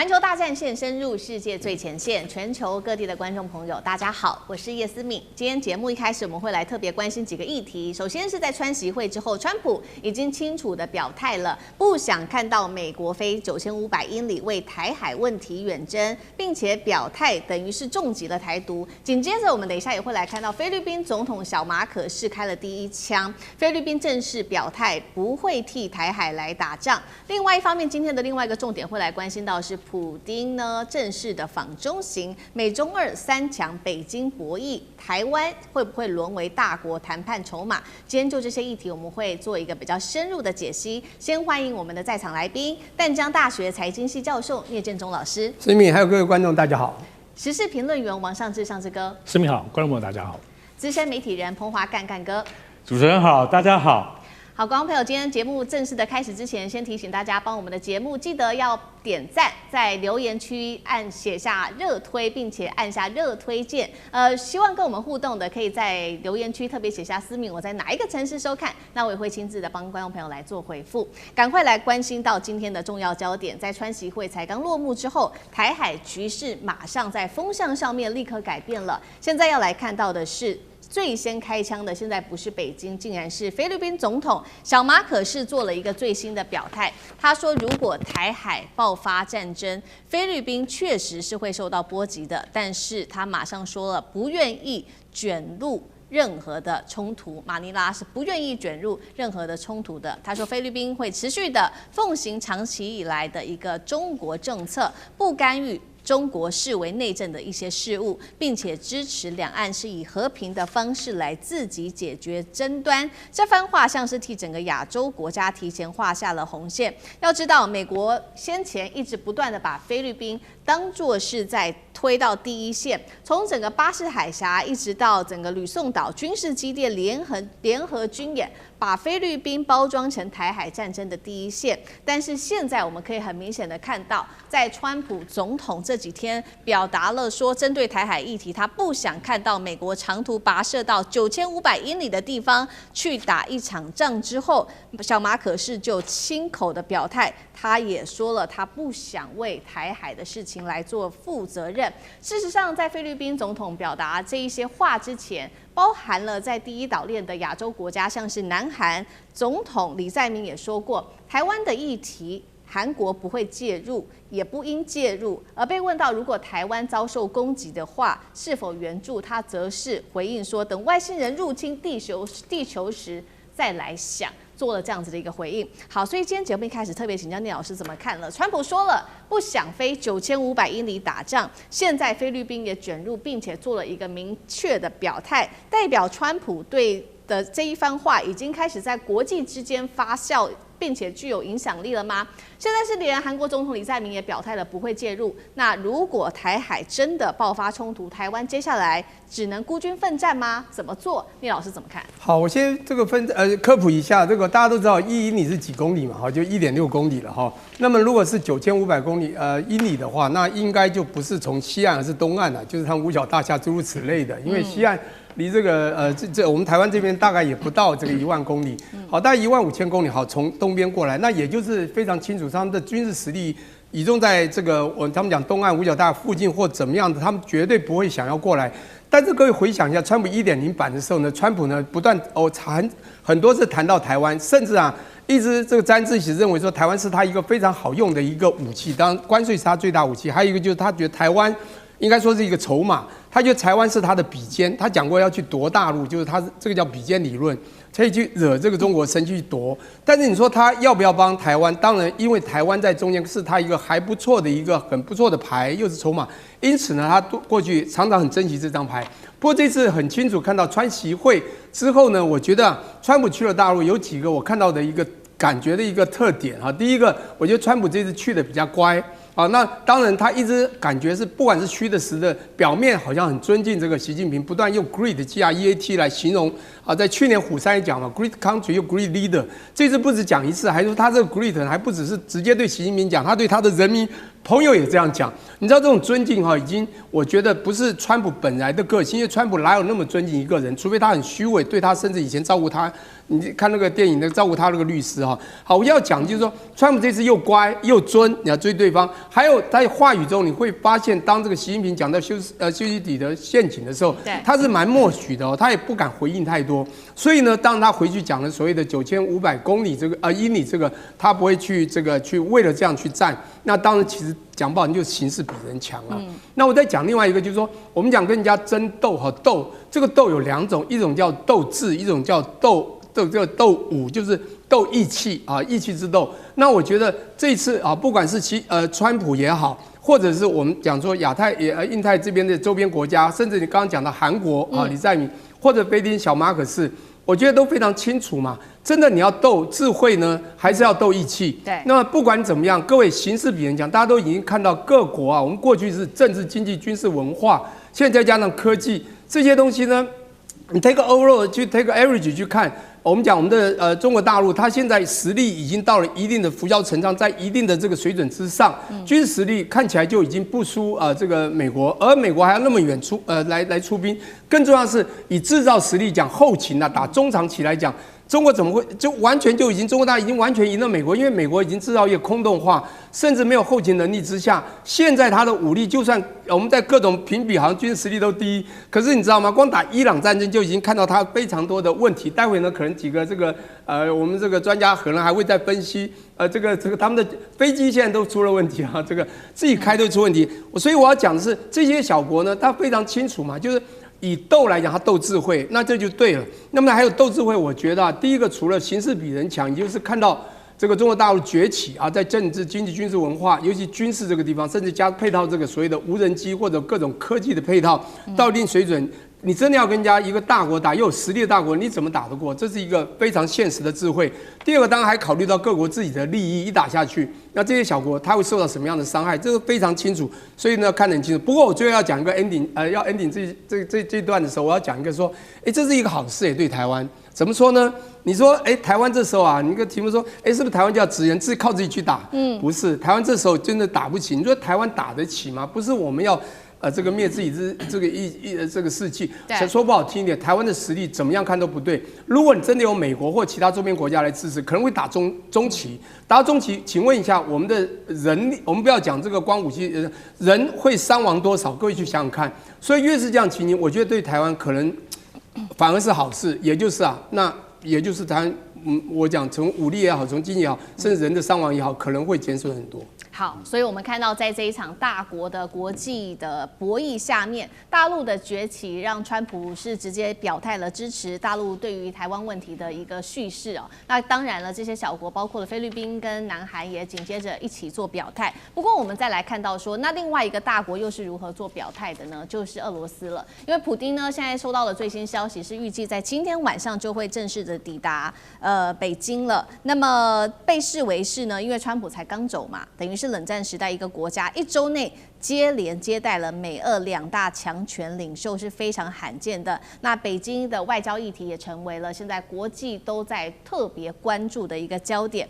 環球大戰線深入世界最前線，全球各地的觀眾朋友，大家好，我是葉思敏。今天節目一開始，我們會來特別關心幾個議題。首先是在川習會之後，川普已經清楚的表態了，不想看到美國飛9500英里為台海問題遠征，並且表態等於是重擊了台獨。緊接着，我們等一下也會來看到菲律賓總統小馬可仕開了第一槍，菲律賓正式表態不會替台海來打仗。另外一方面，今天的另外一個重點會來關心到是普丁呢正式的訪中行，美中二三強北京博弈，台灣會不會淪為大國談判籌碼？今天就這些議題，我們會做一個比較深入的解析。先歡迎我們的在場來賓，淡江大學財經系教授聶建中老師，思敏，還有各位觀眾，大家好。時事評論員王上志上志哥，思敏好，觀眾朋友大家好。資深媒體人彭華幹幹哥，主持人好，大家好。好，觀眾朋友，今天節目正式的開始之前，先提醒大家幫我們的節目記得要點讚，在留言區寫下熱推，並且按下熱推鍵。希望跟我們互動的，可以在留言區特別寫下思敏我在哪一個城市收看，那我也會親自的幫觀眾朋友來做回復。趕快來關心到今天的重要焦點，在川習會才剛落幕之後，台海局勢馬上在風向上面立刻改變了。現在要來看到的是，最先開槍的，現在不是北京，竟然是菲律賓總統小馬可仕做了一個最新的表態。他說，如果台海爆發戰爭，菲律賓確實是會受到波及的，但是他馬上說了，不願意捲入任何的衝突。馬尼拉是不願意捲入任何的衝突的。他說，菲律賓會持續的奉行長期以來的一個中國政策，不干預中國視為內政的一些事務，並且支持兩岸是以和平的方式來自己解決爭端。這番話像是替整個亞洲國家提前畫下了紅線。要知道，美國先前一直不斷的把菲律賓當作是在推到第一線，從整個巴士海峽一直到整個呂宋島軍事基地聯合軍演，把菲律賓包裝成台海戰爭的第一線。但是現在我們可以很明顯的看到，在川普總統這幾天表達了說，針對台海議題，他不想看到美國長途跋涉到9500英里的地方去打一場仗之後，小馬可仕就親口的表態，他也說了，他不想為台海的事情來做負責任。事實上，在菲律賓總統表達這一些話之前，包含了在第一島鏈的亞洲國家，像是南韓總統李在明也說過，台灣的議題韓國不會介入，也不應介入。而被問到如果台灣遭受攻擊的話，是否援助，他則是回應說，等外星人入侵地球時再來想。做了這樣子的一個回應。好，所以今天節目一開始特別請教聶老師怎麼看了。川普說了不想飛9500英里打仗，現在菲律賓也捲入，並且做了一個明確的表態，代表川普對的這一番話已經開始在國際之間發酵，並且具有影響力了嗎？現在是連韓國總統李在明也表態了不會介入。那如果台海真的爆發衝突，台灣接下來只能孤軍奮戰嗎？怎麼做？聶老師怎麼看？好，我先這個科普一下，這個大家都知道1英里是幾公里嘛，哈，就1.6公里了哈。那麼如果是9500英里的話，那應該就不是從西岸而是東岸了，就是他們五角大廈諸如此類的，因為西岸離這個我們台灣這邊大概也不到這個1萬公里，好，大概15000公里，好，從東邊過來，那也就是非常清楚，他們的軍事實力倚重在這個他們講東岸五角大廈附近或怎麼樣的，他們絕對不會想要過來。但是各位回想一下，川普1.0版的時候呢，川普呢不斷很多次談到台灣，甚至一直這個詹志喜認為說台灣是他一個非常好用的一個武器，當然關稅是他最大武器，還有一個就是他覺得台灣應該說是一個籌碼，他覺得台灣是他的比肩，他講過要去奪大陸，就是他這個叫比肩理論，可以去惹這個中國生氣去奪。但是你說他要不要幫台灣？當然，因為台灣在中間是他一個還不錯的一個很不錯的牌，又是籌碼，因此呢，他過去常常很珍惜這張牌。不過這次很清楚看到川習會之後呢，我覺得川普去了大陸有幾個我看到的一個感覺的一個特點啊。第一個，我覺得川普這次去的比較乖。啊，那當然，他一直感覺是不管是虛的實的，表面好像很尊敬這個習近平，不斷用 great GREAT 來形容啊。在去年虎山也講了 great country 又 great leader，這次不止講一次，還說他這個 great 還不只是直接對習近平講，他對他的人民朋友也這樣講。你知道這種尊敬已經我覺得不是川普本來的個性，因為川普哪有那麼尊敬一個人？除非他很虛偽，對他甚至以前照顧他，你看那個電影的照顧他那個律師好，我要講就是說，川普這次又乖又尊，你要追對方。還有在話語中你會發現，當這個習近平講到修昔底德陷阱的時候，他是蠻默許的他也不敢回應太多。所以呢，當他回去講了所謂的9500公里英里他不會去為了這樣去戰。那當然，其實講不好，你就形勢比人強啊。那我再講另外一個，就是說，我們講跟人家爭鬥和鬥，這個鬥有2種，一種叫鬥智，一種叫鬥武，就是鬥義氣啊，義氣之鬥。那我覺得這一次啊，不管是川普也好，或者是我們講說印太這邊的周邊國家，甚至你剛剛講的韓國啊，李在明或者菲律賓小馬可仕，我覺得都非常清楚嘛。真的你要鬥智慧呢，還是要鬥義氣？對。那麼不管怎麼樣，各位形勢比人強，大家都已經看到各國啊，我們過去是政治、經濟、軍事、文化，現在再加上科技這些東西呢，你 take overall 去 take average 去看。我們講我們的中國大陸，它現在實力已經到了一定的浮囂塵上，在一定的這個水準之上，軍事實力看起來就已經不輸這個美國，而美國還要那麼遠來出兵。更重要的是以製造實力講，後勤打中長期來講，中國怎麼會就完全就已經中國大陸已經完全贏了美國？因為美國已經製造業空洞化，甚至沒有後勤能力之下，現在它的武力就算我們在各種評比好像軍事實力都第一，可是你知道嗎？光打伊朗戰爭就已經看到它非常多的問題。待會呢，可能幾個我們這個專家可能還會再分析，他們的飛機現在都出了問題啊，這個自己開都出問題。所以我要講的是，這些小國呢，它非常清楚嘛，就是以鬥來講，它鬥智慧，那這就對了。那麼還有鬥智慧，我覺得第一個除了形勢比人強，也就是看到這個中國大陸崛起啊，在政治、經濟、軍事、文化，尤其軍事這個地方，甚至加配套這個所謂的無人機或者各種科技的配套到一定水準。你真的要跟人家一個大國打，又有實力的大國，你怎麼打得過？這是一個非常現實的智慧。第二個，當然還考慮到各國自己的利益，一打下去，那這些小國它會受到什麼樣的傷害？這個非常清楚，所以呢看得很清楚。不過我最後要講一個 ending，要 ending 這段的時候，我要講一個說，這是一個好事對台灣。怎麼說呢？你說，台灣這時候啊，你一個題目說，是不是台灣就要支援，靠自己去打？不是，台灣這時候真的打不起。你說台灣打得起嗎？不是我們要。這個滅自己這個士氣，說不好聽一點，台灣的實力怎麼樣看都不對。如果你真的有美國或其他周邊國家來支持，可能會打中期。打到中期，請問一下，我們的人力，我們不要講這個光武器，人會傷亡多少？各位去想想看。所以越是這樣情形，我覺得對台灣可能反而是好事，也就是那也就是台灣，我講從武力也好，從經濟也好，甚至人的傷亡也好，可能會減損很多。好，所以我們看到，在這一場大國的國際的博弈下面，大陸的崛起讓川普是直接表態了支持大陸對於台灣問題的一個敘事哦。那當然了，這些小國包括了菲律賓跟南韓也緊接着一起做表態。不過我們再來看到說，那另外一個大國又是如何做表態的呢？就是俄羅斯了。因為普丁呢，現在收到的最新消息是預計在今天晚上就會正式的抵達北京了。那麼被視為是呢，因為川普才剛走嘛，等於是冷戰時代一個國家1週內接連接待了美俄2大強權領袖是非常罕見的。那北京的外交議題也成為了現在國際都在特別關注的一個焦點。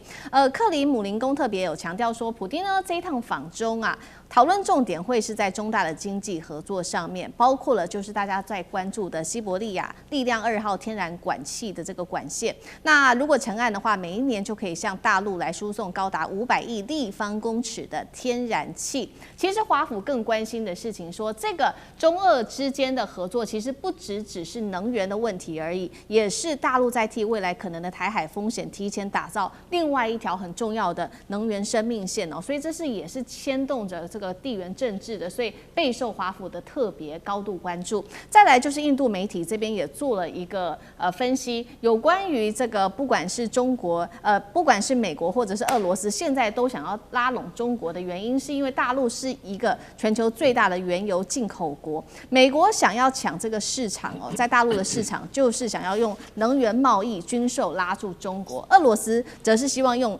克里姆林宮特別有強調說，普丁呢這一趟訪中啊，討論重點會是在中大的經濟合作上面，包括了就是大家在關注的西伯利亞力量2號天然管氣的這個管線。那如果成案的話，每一年就可以向大陸來輸送高達500億立方公尺的天然氣。其實華府更關心的事情說，這個中俄之間的合作其實不只是能源的問題而已，也是大陸在替未來可能的台海風險提前打造另外一條很重要的能源生命線哦。所以這是也是牽動着這個地緣政治的，所以備受華府的特別高度關注。再來就是印度媒體這邊也做了一個分析，有關於這個不管是中國不管是美國或者是俄羅斯，現在都想要拉攏中國的原因，是因為大陸是一個全球最大的原油進口國，美國想要搶這個市場哦，在大陸的市場就是想要用能源貿易、軍售拉住中國，俄羅斯則是希望用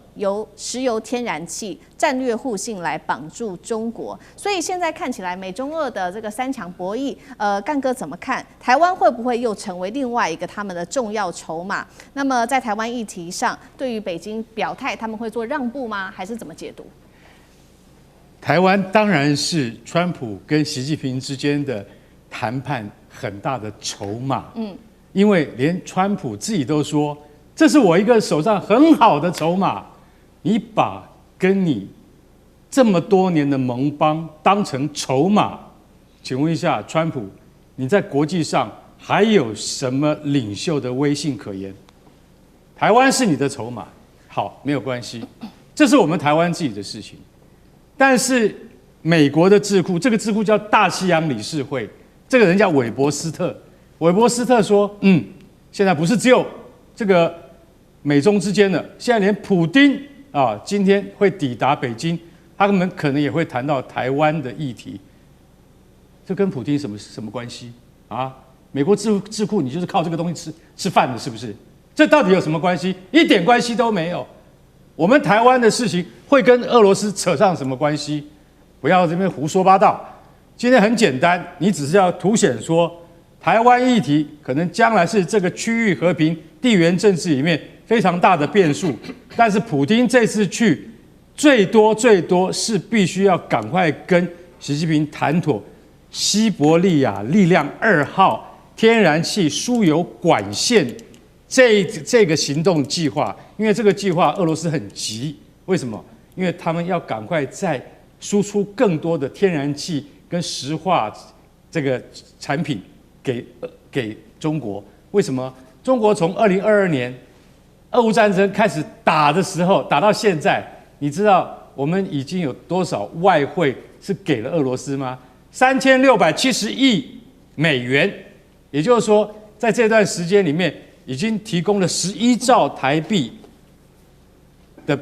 石油、天然氣戰略互信來綁住中國。所以現在看起來美中俄的這個3強博弈，幹哥怎麼看？台灣會不會又成為另外一個他們的重要籌碼？那麼在台灣議題上，對於北京表態，他們會做讓步嗎？還是怎麼解讀？台灣當然是川普跟習近平之間的談判很大的籌碼。因為連川普自己都說，這是我一個手上很好的籌碼。你把跟你這麼多年的盟邦當成籌碼，請問一下，川普，你在國際上還有什麼領袖的威信可言？台灣是你的籌碼，好，沒有關係，這是我們台灣自己的事情。但是美國的智庫，這個智庫叫大西洋理事會，這個人叫韋伯斯特。韋伯斯特說，現在不是只有這個美中之間的，現在連普丁啊，今天會抵達北京，他們可能也會談到台灣的議題。這跟普丁什麼關係啊？美國智庫，你就是靠這個東西吃飯的，是不是？這到底有什麼關係？一點關係都沒有。我們台灣的事情會跟俄羅斯扯上什麼關係？不要這邊胡說八道。今天很簡單，你只是要凸顯說，台灣議題可能將來是這個區域和平、地緣政治裡面非常大的變數。但是普丁這次去，最多是必須要趕快跟習近平談妥西伯利亞力量2號天然氣輸油管線這個行動計劃。因為這個計劃俄羅斯很急，為什麼？因為他們要趕快再輸出更多的天然氣跟石化這個產品給中國。為什麼？中國從2022年俄烏戰爭開始打的時候，打到現在，你知道我們已經有多少外匯是給了俄羅斯嗎？3670億美元，也就是說，在這段時間裡面，已經提供了11兆台幣的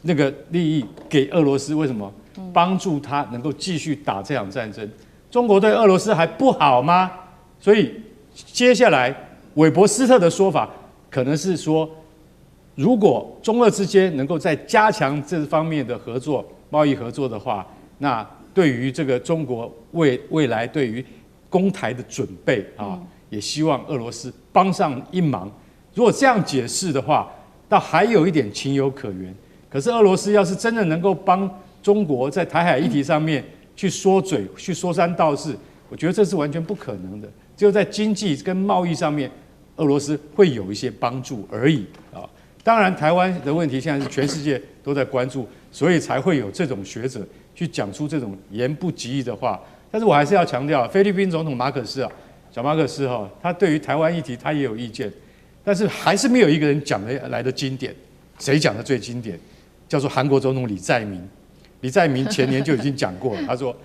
那個利益給俄羅斯。為什麼？幫助他能夠繼續打這場戰爭。中國對俄羅斯還不好嗎？所以接下來韋伯斯特的說法可能是說，如果中俄之間能夠再加強這方面的合作、貿易合作的話，那對於這個中國未來對於攻台的準備啊，也希望俄羅斯幫上一忙。如果這樣解釋的話，倒還有一點情有可原。可是俄羅斯要是真的能夠幫中國在台海議題上面去說嘴、去說三道四，我覺得這是完全不可能的。只有在經濟跟貿易上面，俄羅斯會有一些幫助而已啊。當然，台灣的問題現在是全世界都在關注，所以才會有這種學者去講出這種言不及義的話。但是我還是要強調，菲律賓總統馬可斯小馬可斯他對於台灣議題他也有意見，但是還是沒有一個人講得來的經典。誰講的最經典？叫做韓國總統李在明。李在明前年就已經講過了，他說：“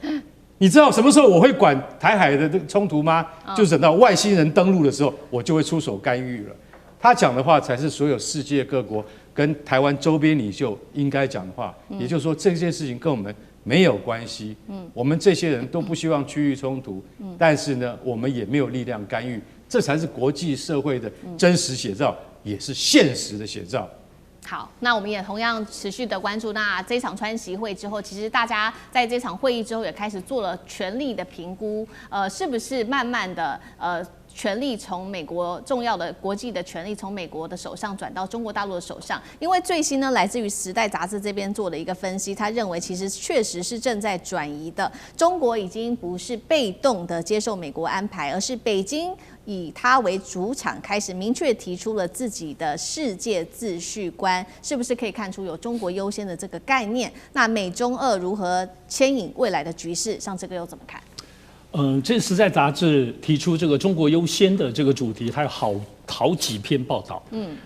你知道什麼時候我會管台海的衝突嗎？就等到外星人登陸的時候，我就會出手干預了。”他講的話才是所有世界各國跟台灣周邊領袖應該講的話。也就是說，這件事情跟我們沒有關係。我們這些人都不希望區域衝突，但是呢，我們也沒有力量干預。這才是國際社會的真實寫照，也是現實的寫照。好，那我們也同樣持續的關注。那這場川習會之後，其實大家在這場會議之後也開始做了權力的評估，是不是慢慢的權力從美國重要的國際的權力從美國的手上轉到中國大陸的手上？因為最新呢，來自於《時代》雜誌這邊做了一個分析，他認為其實確實是正在轉移的。中國已經不是被動的接受美國安排，而是北京以它為主場，開始明確提出了自己的世界秩序觀，是不是可以看出有中國優先的這個概念？那美中俄如何牽引未來的局勢？像這個又怎麼看？這《時代》雜誌提出這個中國優先的這個主題，它有好幾篇報道。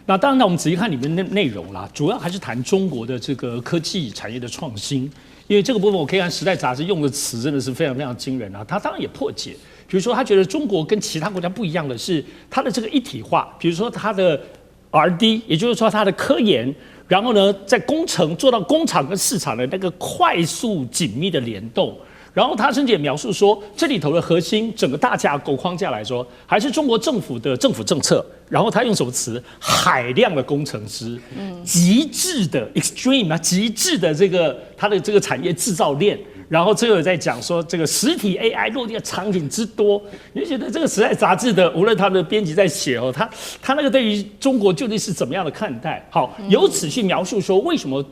那當然，我們仔細看裡面的內容啦，主要還是談中國的這個科技產業的創新。因為這個部分，我可以看《時代》雜誌用的詞真的是非常非常驚人啊。他當然也破解，比如說他覺得中國跟其他國家不一樣的是，它的這個一體化，比如說它的 R&D， 也就是說它的科研，然後呢，在工程做到工厂跟市場的那個快速緊密的聯動。然後他甚至也描述說，這裡頭的核心整個大架構框架來說，還是中國政府的政府政策。然後他用什麼詞？海量的工程師，極致的 extreme 啊，極致的這個他的這個產業製造鏈，然後最後有在講說這個實體 AI 落地的場景之多，你就覺得這個時代雜誌的無論他們的編輯在寫哦，他那個對於中國究竟是怎麼樣的看待？好，由此去描述說為什麼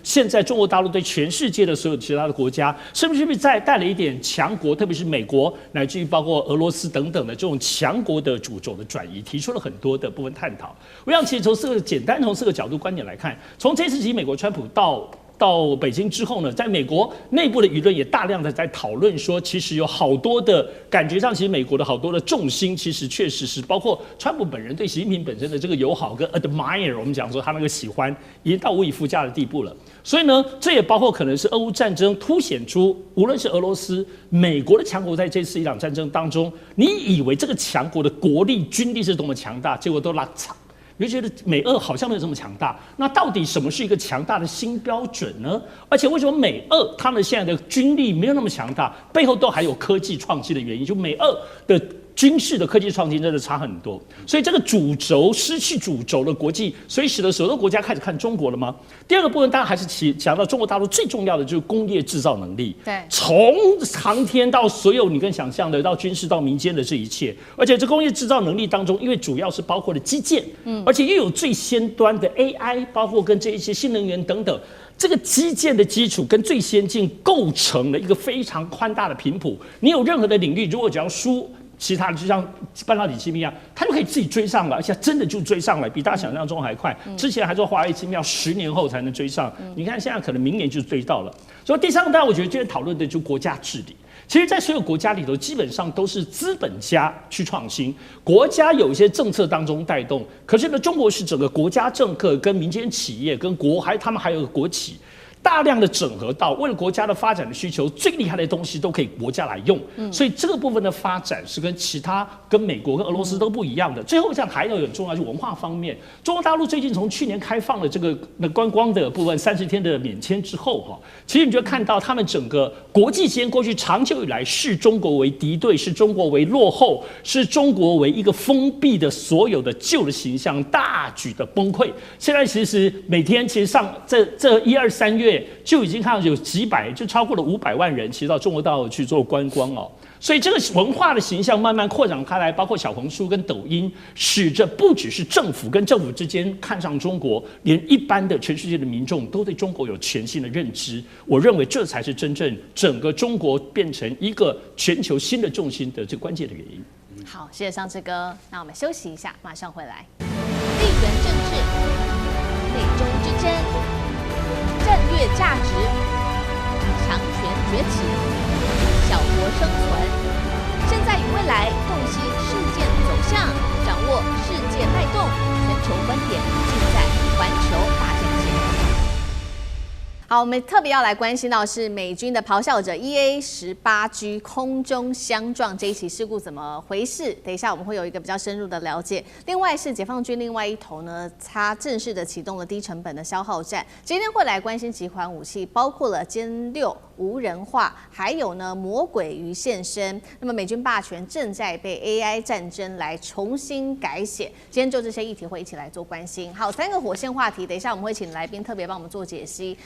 現在中國大陸對全世界的所有其他的國家，是不是帶了一點強國，特別是美國乃至於包括俄羅斯等等的這種強國的主軸的轉移，提出了很多的部分探討。我想其實簡單從4個角度觀點來看，從這次起美國川普到北京之後呢，在美國內部的輿論也大量的在討論說，其實有好多的感覺上，其實美國的好多的重心，其實確實是包括川普本人對習近平本身的這個友好跟 admire， 我們講說他那個喜歡已經到無以復加的地步了。所以呢，這也包括可能是俄烏戰爭凸顯出，無論是俄羅斯、美國的強國在這次伊朗戰爭當中，你以為這個強國的國力、軍力是多麼強大，結果都拉長。你就覺得美俄好像沒有這麼強大，那到底什麼是一個強大的新標準呢？而且為什麼美俄他們現在的軍力沒有那麼強大，背後都還有科技創新的原因？就美俄的軍事的科技創新真的差很多，所以這個主軸失去主軸的國際，所以使得所有的國家開始看中國了嗎？第二個部分當然還是講到中國大陸最重要的就是工業製造能力，對，從航天到所有你跟想象的，到軍事到民間的這一切，而且這工業製造能力當中，因為主要是包括了基建，而且又有最先端的 AI， 包括跟這一些新能源等等。這個基建的基礎跟最先進構成了一個非常寬大的頻譜，你有任何的領域，如果只要輸其他的，就像半導體芯片一樣，它就可以自己追上來，而且真的就追上來，比大家想象中還快。之前還說華為芯片要10年後才能追上，你看現在可能明年就追到了。所以第三個，當然我覺得今天討論的就是國家治理。其實，在所有國家裡頭，基本上都是資本家去創新，國家有一些政策當中帶動。可是呢，中國是整個國家政客跟民間企業跟他們還有國企。大量的整合到為了國家的發展的需求，最厲害的東西都可以國家來用，所以這個部分的發展是跟其他跟美國跟俄羅斯都不一樣的。最後，這樣還有很重要，就是文化方面，中國大陸最近從去年開放了這個觀光的部分30天的免簽之後，哈，其實你就看到他們整個國際間過去長久以來視中國為敵對，視中國為落後，視中國為一個封閉的所有的舊的形象大舉的崩潰。現在其實每天其實上這1、2、3月。就已經看到有就超過了500萬人，其實到中國大陸去做觀光哦。所以這個文化的形象慢慢擴展開來，包括小紅書跟抖音，使得不只是政府跟政府之間看上中國，連一般的全世界的民眾都對中國有全新的認知。我認為這才是真正整個中國變成一個全球新的重心的最關鍵的原因。好，謝謝尚志哥。那我們休息一下，馬上回來。地緣政治，美中之爭。戰略價值，強權崛起，小國生存，現在與未來洞悉事件走向，掌握世界脈動，全球觀點盡在環球大戰線。好，我們特別要來關心到是美軍的咆哮者 EA-18G 空中相撞這一起事故怎麼回事？等一下我們會有一個比較深入的了解。另外是解放軍另外一頭呢，它正式的啟動了低成本的消耗戰。今天會來關心幾款武器，包括了殲6無人化，還有呢魔鬼魚現身。那麼美軍霸權正在被 AI 戰爭來重新改寫。今天就這些議題會一起來做關心。好，3個火線話題，等一下我們會請來賓特別幫我們做解析。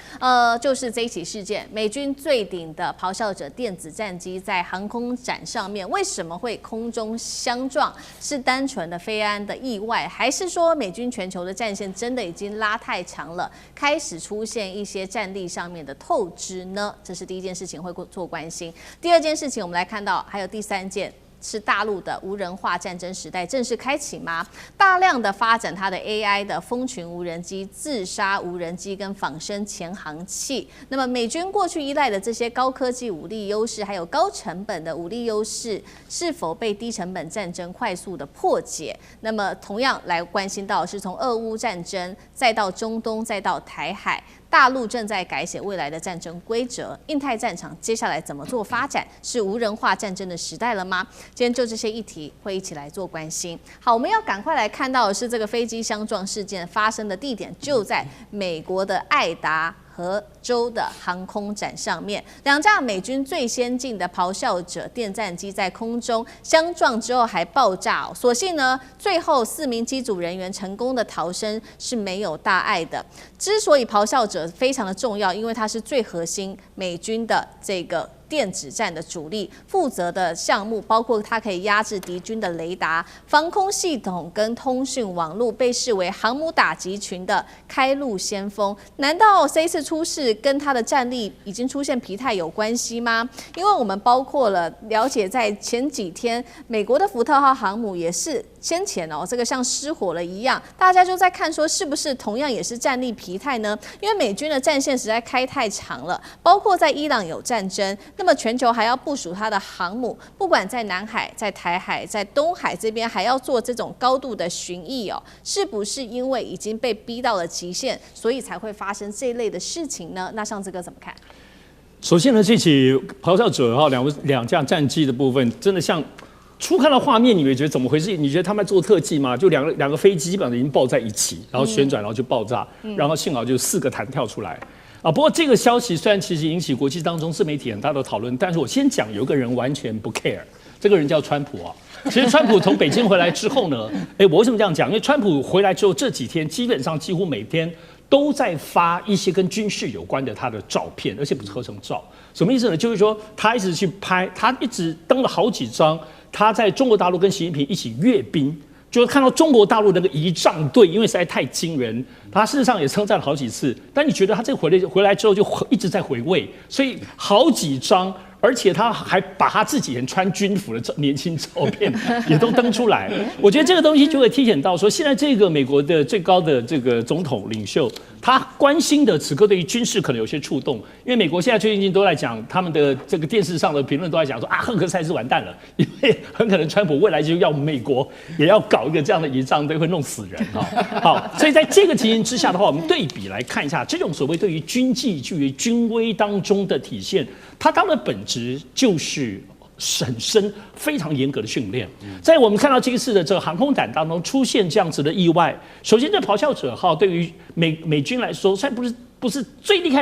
就是這一起事件，美軍最頂的咆哮者電子戰機在航空展上面為什麼會空中相撞？是單純的飛安的意外，還是說美軍全球的戰線真的已經拉太長了，開始出現一些戰力上面的透支呢？這是第一件事情會做關心。第二件事情，我們來看到還有第3件。是大陸的無人化戰爭時代正式開啟嗎？大量的發展它的 AI 的蜂群無人機、自殺無人機跟仿生潛航器。那麼美軍過去依賴的這些高科技武力優勢，還有高成本的武力優勢，是否被低成本戰爭快速的破解？那麼同樣來關心到是從俄烏戰爭，再到中東，再到台海。大陸正在改寫未來的戰爭規則，印太戰場接下來怎麼做發展？是無人化戰爭的時代了嗎？今天就這些議題會一起來做關心。好，我們要趕快來看到的是這個飛機相撞事件發生的地點就在美國的愛達荷州的航空展上面，2架美軍最先進的咆哮者電戰機在空中相撞之後還爆炸哦，所幸呢，最後4名機組人員成功的逃生是沒有大礙的。之所以咆哮者非常的重要，因為它是最核心美軍的這個電子戰的主力，負責的項目包括它可以壓制敵軍的雷達、防空系統跟通訊網絡，被視為航母打擊群的開路先鋒。難道這一次出事跟它的戰力已經出現疲態有關係嗎？因為我們包括了了解，在前幾天美國的福特號航母也是先前這個像失火了一樣，大家就在看說是不是同樣也是戰力疲態呢？因為美軍的戰線實在開太長了，包括在伊朗有戰爭。那麼全球還要部署它的航母，不管在南海、在台海、在東海這邊，還要做這種高度的巡弋哦，是不是因為已經被逼到了極限，所以才會發生這一類的事情呢？那上志哥怎麼看？首先呢，這起咆哮者兩架戰機的部分，真的像初看到畫面，你會覺得怎麼回事？你覺得他們在做特技嗎？就兩個飛機基本上已經抱在一起，然後旋轉，然後就爆炸，然後幸好就4個彈跳出來。不過這個消息雖然其實引起國際當中自媒體很大的討論，但是我先講有個人完全不 care， 這個人叫川普啊。其實川普從北京回來之後呢，我為什麼這樣講？因為川普回來之後這幾天基本上幾乎每天都在發一些跟軍事有關的他的照片，而且不是合成照。什麼意思呢？就是說他一直去拍，他一直登了好幾張他在中國大陸跟習近平一起閱兵。就是看到中國大陸那個儀仗隊，因為實在太驚人，他事實上也稱讚了好幾次。但你覺得他這個回來之後就一直在回味，所以好幾張，而且他還把他自己人穿軍服的年輕照片也都登出來。我覺得這個東西就會體現到說，現在這個美國的最高的這個總統領袖，他關心的此刻對於軍事可能有些觸動，因為美國現在最近都在講他們的這個電視上的評論都在講說啊，赫克賽斯完蛋了，因為很可能川普未來就要美國也要搞一個這樣的儀仗隊，會弄死人啊。好，所以在這個情形之下的話，我們對比來看一下，這種所謂對於軍紀、對於軍威當中的體現，它當然本質就是很深、非常嚴格的訓練。在我們看到這一次的這個航空展當中出現這樣子的意外，首先這咆哮者號對於美軍來說，雖然不是最厲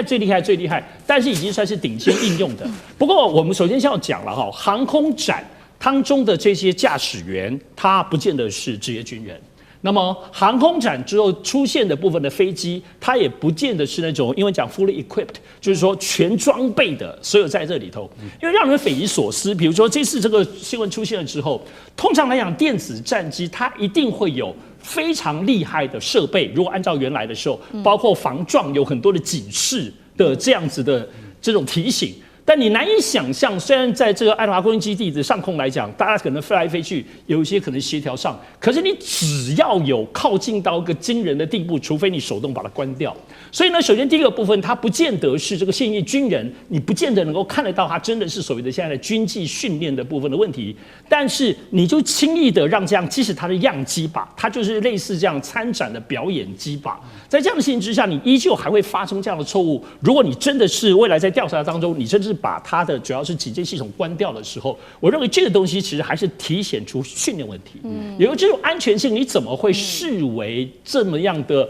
害，但是已經算是頂尖應用的。不過我們首先先要講了哈，航空展當中的這些駕駛員，他不見得是職業軍人。那麼航空展之後出現的部分的飛機，它也不見得是那種因為講 fully equipped， 就是說全裝備的，所有在這裡頭，因為讓人匪夷所思。比如說這次這個新聞出現了之後，通常來講電子戰機它一定會有非常厲害的設備，如果按照原來的時候，包括防撞有很多的警示的這樣子的這種提醒。但你難以想象，雖然在這個愛德華空軍基地的上空來講，大家可能飛來飛去，有一些可能協調上，可是你只要有靠近到一個驚人的地步，除非你手動把它關掉。所以呢，首先第一個部分，它不見得是這個現役軍人，你不見得能夠看得到他真的是所謂的現在的軍紀訓練的部分的問題。但是你就輕易的讓這樣，即使它的樣機靶，它就是類似這樣參展的表演機靶，在這樣的情形之下，你依舊還會發生這樣的錯誤。如果你真的是未來在調查當中，你甚至把它的主要是警戒系統關掉的時候，我認為這個東西其實還是體現出訓練問題。因為這種安全性，你怎麼會視為這麼樣的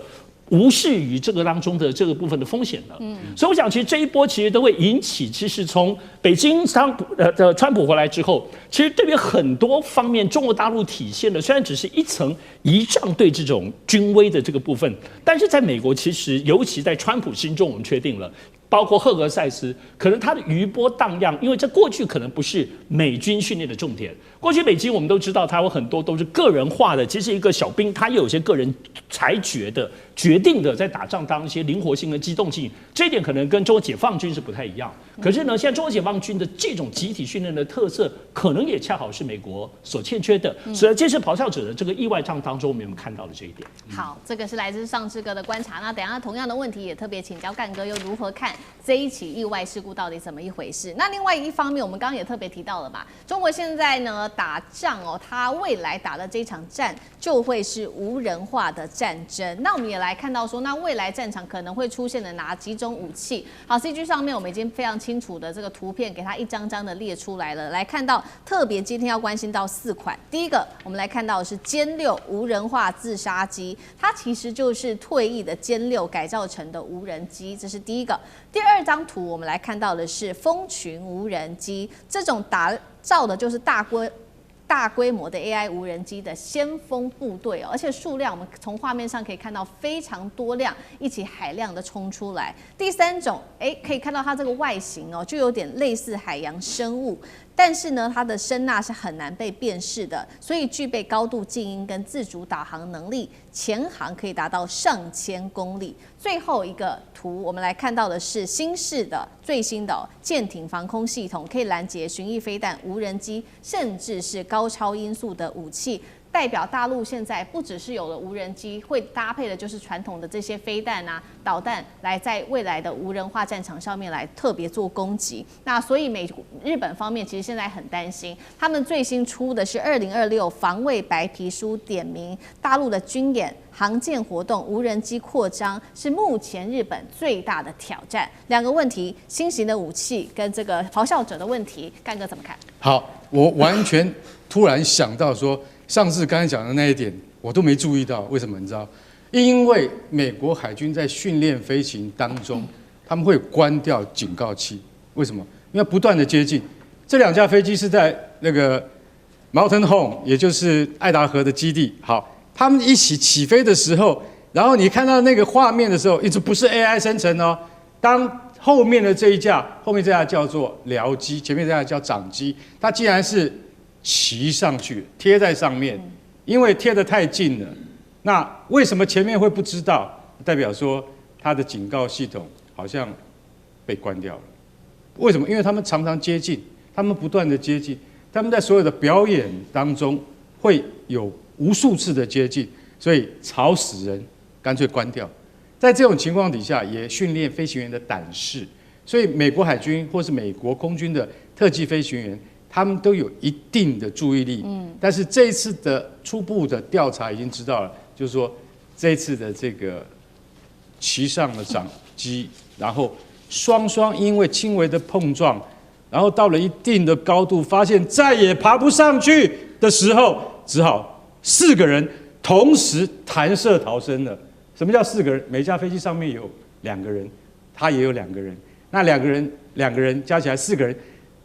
無視於這個當中的這個部分的風險呢？所以我想，其實這一波其實都會引起，其實從北京川普回來之後，其實對於很多方面，中國大陸體現的雖然只是一層儀仗隊這種軍威的這個部分，但是在美國，其實尤其在川普心中，我們確定了。包括赫格塞斯，可能他的餘波盪漾，因為這過去可能不是美軍訓練的重點。過去北京我們都知道，它有很多都是個人化的，其實一個小兵他也有一些個人裁決的、決定的，在打仗當一些靈活性跟機動性，這一點可能跟中國解放軍是不太一樣。可是呢，現在中國解放軍的這種集體訓練的特色，可能也恰好是美國所欠缺的。所以這次咆哮者的這個意外仗當中，我們有沒有看到了這一點？好，這個是來自上志哥的觀察。那等一下同樣的問題也特別請教幹哥，又如何看這一起意外事故到底怎麼一回事？那另外一方面，我們剛剛也特別提到了嘛，中國現在呢打仗哦，它未來打的這場戰就會是無人化的戰爭。那我們也來看到說，那未來戰場可能會出現的哪幾種武器？好 ，CG 上面我們已經非常清楚的這個圖片，給它一張張的列出來了。來看到，特別今天要關心到4款。第一個，我們來看到的是歼6無人化自殺機，它其實就是退役的殲6改造成的無人機，這是第一個。第二張圖，我們來看到的是蜂群無人機，這種打造的就是大規模的 AI 無人機的先鋒部隊哦，而且數量我们從畫面上可以看到非常多輛，一起海量的衝出來。第三種，可以看到它這個外形哦，就有點類似海洋生物。但是呢，它的聲呐是很難被辨識的，所以具備高度靜音跟自主導航能力，潛航可以達到上千公里。最後一個圖，我們來看到的是新式的最新的艦艇防空系統，可以攔截巡弋飛彈、無人機，甚至是高超音速的武器。代表大陸現在不只是有了無人機，會搭配的就是傳統的這些飛彈啊、導彈，來在未來的無人化戰場上面來特別做攻擊。那所以日本方面其實現在很擔心，他們最新出的是2026防衛白皮書，點名大陸的軍演、航艦活動、無人機擴張是目前日本最大的挑戰。兩個問題：新型的武器跟這個咆哮者的問題，幹哥怎麼看？好，我完全突然想到說。上次剛才講的那一點，我都沒注意到，為什麼你知道？因為美國海軍在訓練飛行當中，他們會關掉警告器。為什麼？因為不斷的接近。這2架飛機是在那個 Mountain Home， 也就是愛達荷的基地。好，他們一起起飛的時候，然後你看到那個畫面的時候，一直不是 AI 生成哦。當後面的這一架，後面這架叫做僚機，前面這架叫長機，它既然是騎上去貼在上面，因為貼得太近了。那為什麼前面會不知道？代表說它的警告系統好像被關掉了。為什麼？因為他們常常接近，他們不斷的接近，他們在所有的表演當中會有無數次的接近，所以吵死人，乾脆關掉。在這種情況底下，也訓練飛行員的膽識。所以美國海軍或是美國空軍的特技飛行員，他們都有一定的注意力，但是這一次的初步的調查已經知道了，就是說這一次的這個騎上了長機，然後雙因為輕微的碰撞，然後到了一定的高度，發現再也爬不上去的時候，只好4個人同時彈射逃生了。什麼叫4個人？每架飛機上面有2個人，他也有2個人，那2個人加起來4個人。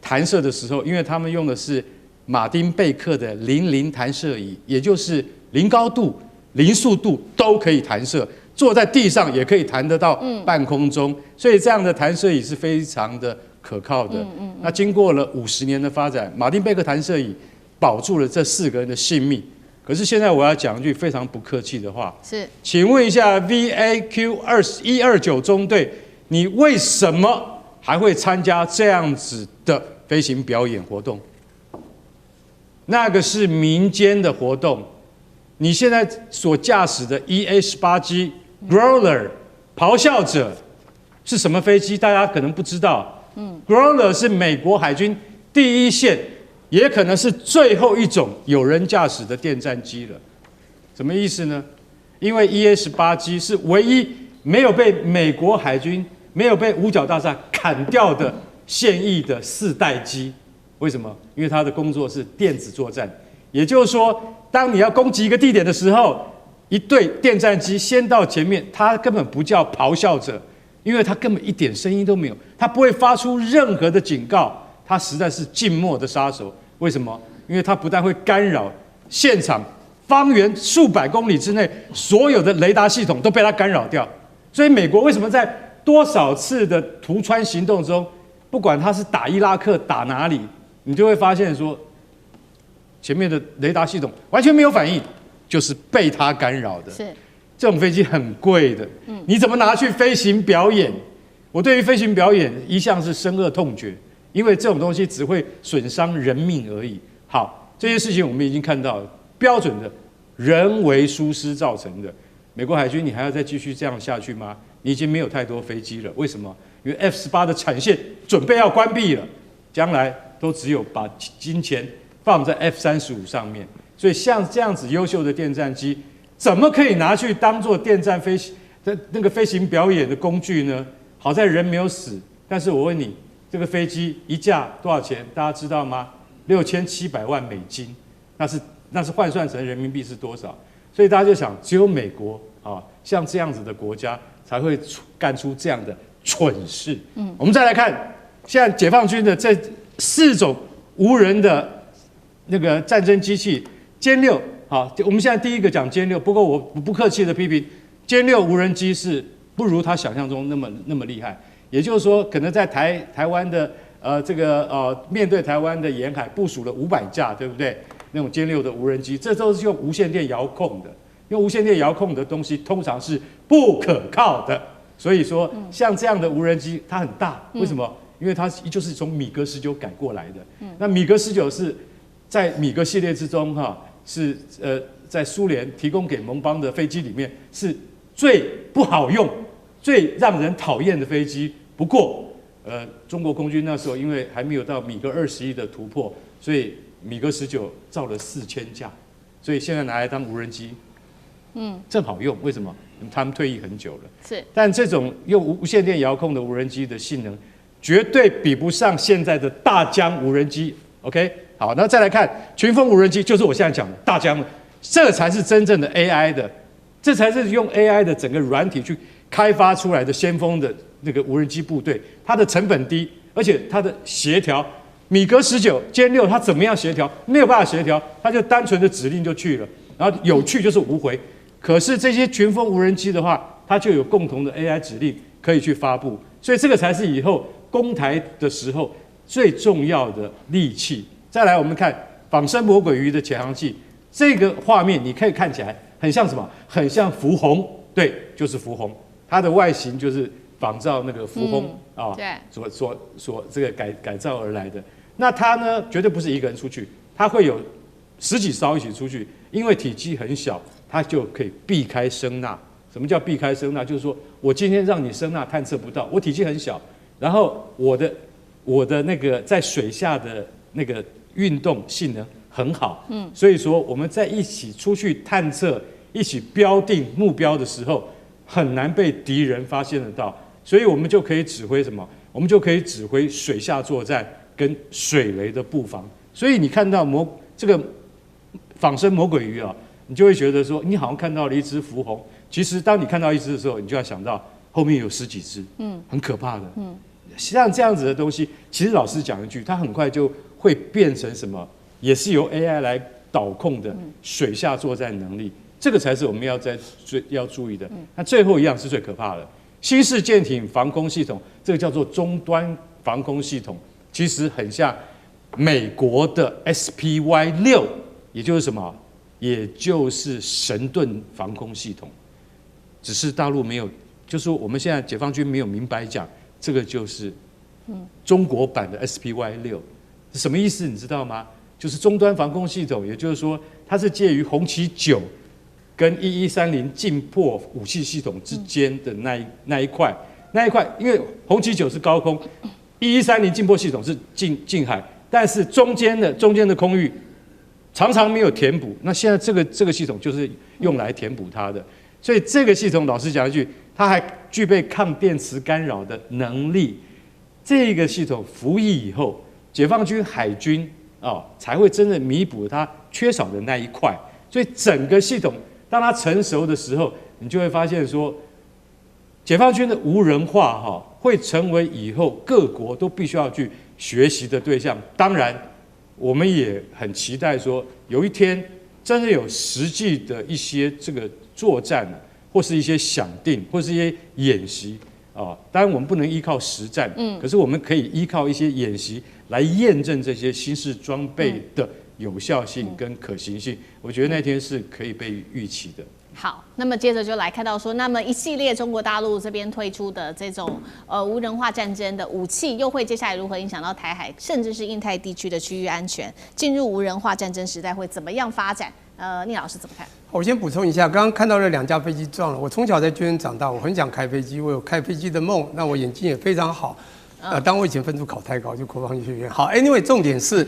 彈射的時候，因為他們用的是馬丁貝克的00彈射儀，也就是0高度、0速度都可以彈射，坐在地上也可以彈得到半空中，所以這樣的彈射儀是非常的可靠的。那經過了50年的發展，馬丁貝克彈射儀保住了這4個人的性命。可是現在我要講一句非常不客氣的話，是，請問一下 VAQ129中隊，你為什麼還會參加這樣子的飛行表演活動？那個是民間的活動。你現在所駕駛的 EA-18G Growler 咆哮者是什麼飛機？大家可能不知道。Growler 是美國海軍第一線，也可能是最後一種有人駕駛的電戰機了。什麼意思呢？因為 EA-18G 是唯一沒有被美國海軍、沒有被五角大廈砍掉的現役的4代機。為什麼？因為它的工作是電子作戰，也就是說，當你要攻擊一個地點的時候，一隊電戰機先到前面，它根本不叫咆哮者，因為它根本一點聲音都沒有，它不會發出任何的警告，它實在是靜默的殺手。為什麼？因為它不但會干擾現場方圓數百公里之內所有的雷達系統都被它干擾掉，所以美國為什麼在多少次的突穿行動中，不管它是打伊拉克打哪裡，你就會發現說，前面的雷達系統完全沒有反應，就是被它干擾的。是，這種飛機很貴的，你怎麼拿去飛行表演？我對於飛行表演一向是深惡痛絕，因為這種東西只會損傷人命而已。好，這些事情我們已經看到了，標準的人為疏失造成的。美國海軍，你還要再繼續這樣下去嗎？你已經沒有太多飛機了，為什麼？因為 F-18的產線準備要關閉了，將來都只有把金錢放在 F-35上面。所以像這樣子優秀的電戰機，怎麼可以拿去當做電戰飛行的那個飛行表演的工具呢？好在人沒有死，但是我問你，這個飛機一架多少錢？大家知道嗎？6700萬美金，那是換算成人民幣是多少？所以大家就想，只有美國啊，像這樣子的國家才會幹出這樣的蠢事。我們再来看，現在解放軍的這4種無人的那個戰爭機器，殲6，好，我們現在第一個講殲6，不過我不客氣的批評，殲6無人機是不如他想象中那麼厲害。也就是說，可能在台灣的面對台灣的沿海部署了500架，对不對？那種殲6的無人機，這都是用無線電遙控的。用無線電遙控的東西通常是不可靠的。所以說，像這樣的無人機，它很大，為什麼？因為它就是從米格19改過來的。那米格19是在米格系列之中，是在蘇聯提供給盟邦的飛機裡面是最不好用、最讓人討厭的飛機。不過，中國空軍那時候因為還沒有到米格21的突破，所以米格19造了4000架，所以現在拿來當無人機，正好用。為什麼？他们退役很久了。是，但這種用無線電遙控的無人機的性能，絕對比不上現在的大疆無人機。OK， 好，那再來看群蜂無人機，就是我現在講的大疆，這才是真正的 AI 的，這才是用 AI 的整個軟體去開發出來的先鋒的那個無人機部隊，它的成本低，而且它的協調，米格19、殲6，它怎麼樣協調？沒有辦法協調，它就單純的指令就去了，然後有去就是無回。可是這些群蜂無人機的話，它就有共同的 AI 指令可以去發布，所以這個才是以後攻台的時候最重要的利器。再來，我們看仿生魔鬼魚的潛航器，這個畫面你可以看起來很像什麼？很像福鴻，對，就是福鴻。它的外形就是仿照那個福鴻所這個改造而來的。那它呢，絕對不是一個人出去，它會有10幾艘一起出去，因為體積很小，它就可以避開聲納。什麼叫避開聲納？就是說我今天讓你聲納探測不到，我體積很小，然後我的那個在水下的那個運動性能很好，所以說我們在一起出去探測、一起標定目標的時候，很難被敵人發現得到，所以我們就可以指揮什麼？我們就可以指揮水下作戰跟水雷的布防。所以你看到這個仿生魔鬼魚啊，你就會覺得說，你好像看到了一隻福鴻。其實當你看到一隻的時候，你就要想到後面有10幾隻，很可怕的。像這樣子的東西，其實老實講一句，它很快就會變成什麼？也是由 AI 來導控的水下作戰能力。這個才是我們要注意的。那最後一樣是最可怕的，新式艦艇防空系統，這個叫做終端防空系統，其實很像美國的 SPY-6，也就是什麼？也就是神盾防空系統。只是大陸沒有，就是我們現在解放軍沒有明白講，這個就是中國版的 SPY-6，是什麼意思？你知道嗎？就是終端防空系統，也就是說，它是介於紅旗9跟1130近迫武器系統之間的那一塊，因為紅旗9是高空，1130近迫系統是近海，但是中間的空域常常沒有填補。那現在這個系統就是用來填補它的。所以這個系統，老實講一句，它還具備抗電磁干擾的能力。這個系統服役以後，解放軍海軍才會真的彌補它缺少的那一塊。所以整個系統當它成熟的時候，你就會發現說，解放軍的無人化會成為以後各國都必須要去學習的對象。當然，我們也很期待說，有一天真的有實際的一些這個作戰，或是一些想定，或是一些演習當然我們不能依靠實戰，可是我們可以依靠一些演習來驗證這些新式裝備的有效性跟可行性。我覺得那天是可以被預期的。好，那麼接着就來看到說，那麼一系列中國大陸這邊推出的這種無人化戰爭的武器，又會接下來如何影響到台海，甚至是印太地區的區域安全？進入無人化戰爭時代會怎麼樣發展？聶老師怎麼看？我先補充一下，剛剛看到了2架飛機撞了。我從小在軍人長大，我很想開飛機，我有開飛機的夢。那我眼睛也非常好。當我以前分數考太高，就國防醫學院。好 ，anyway， 重點是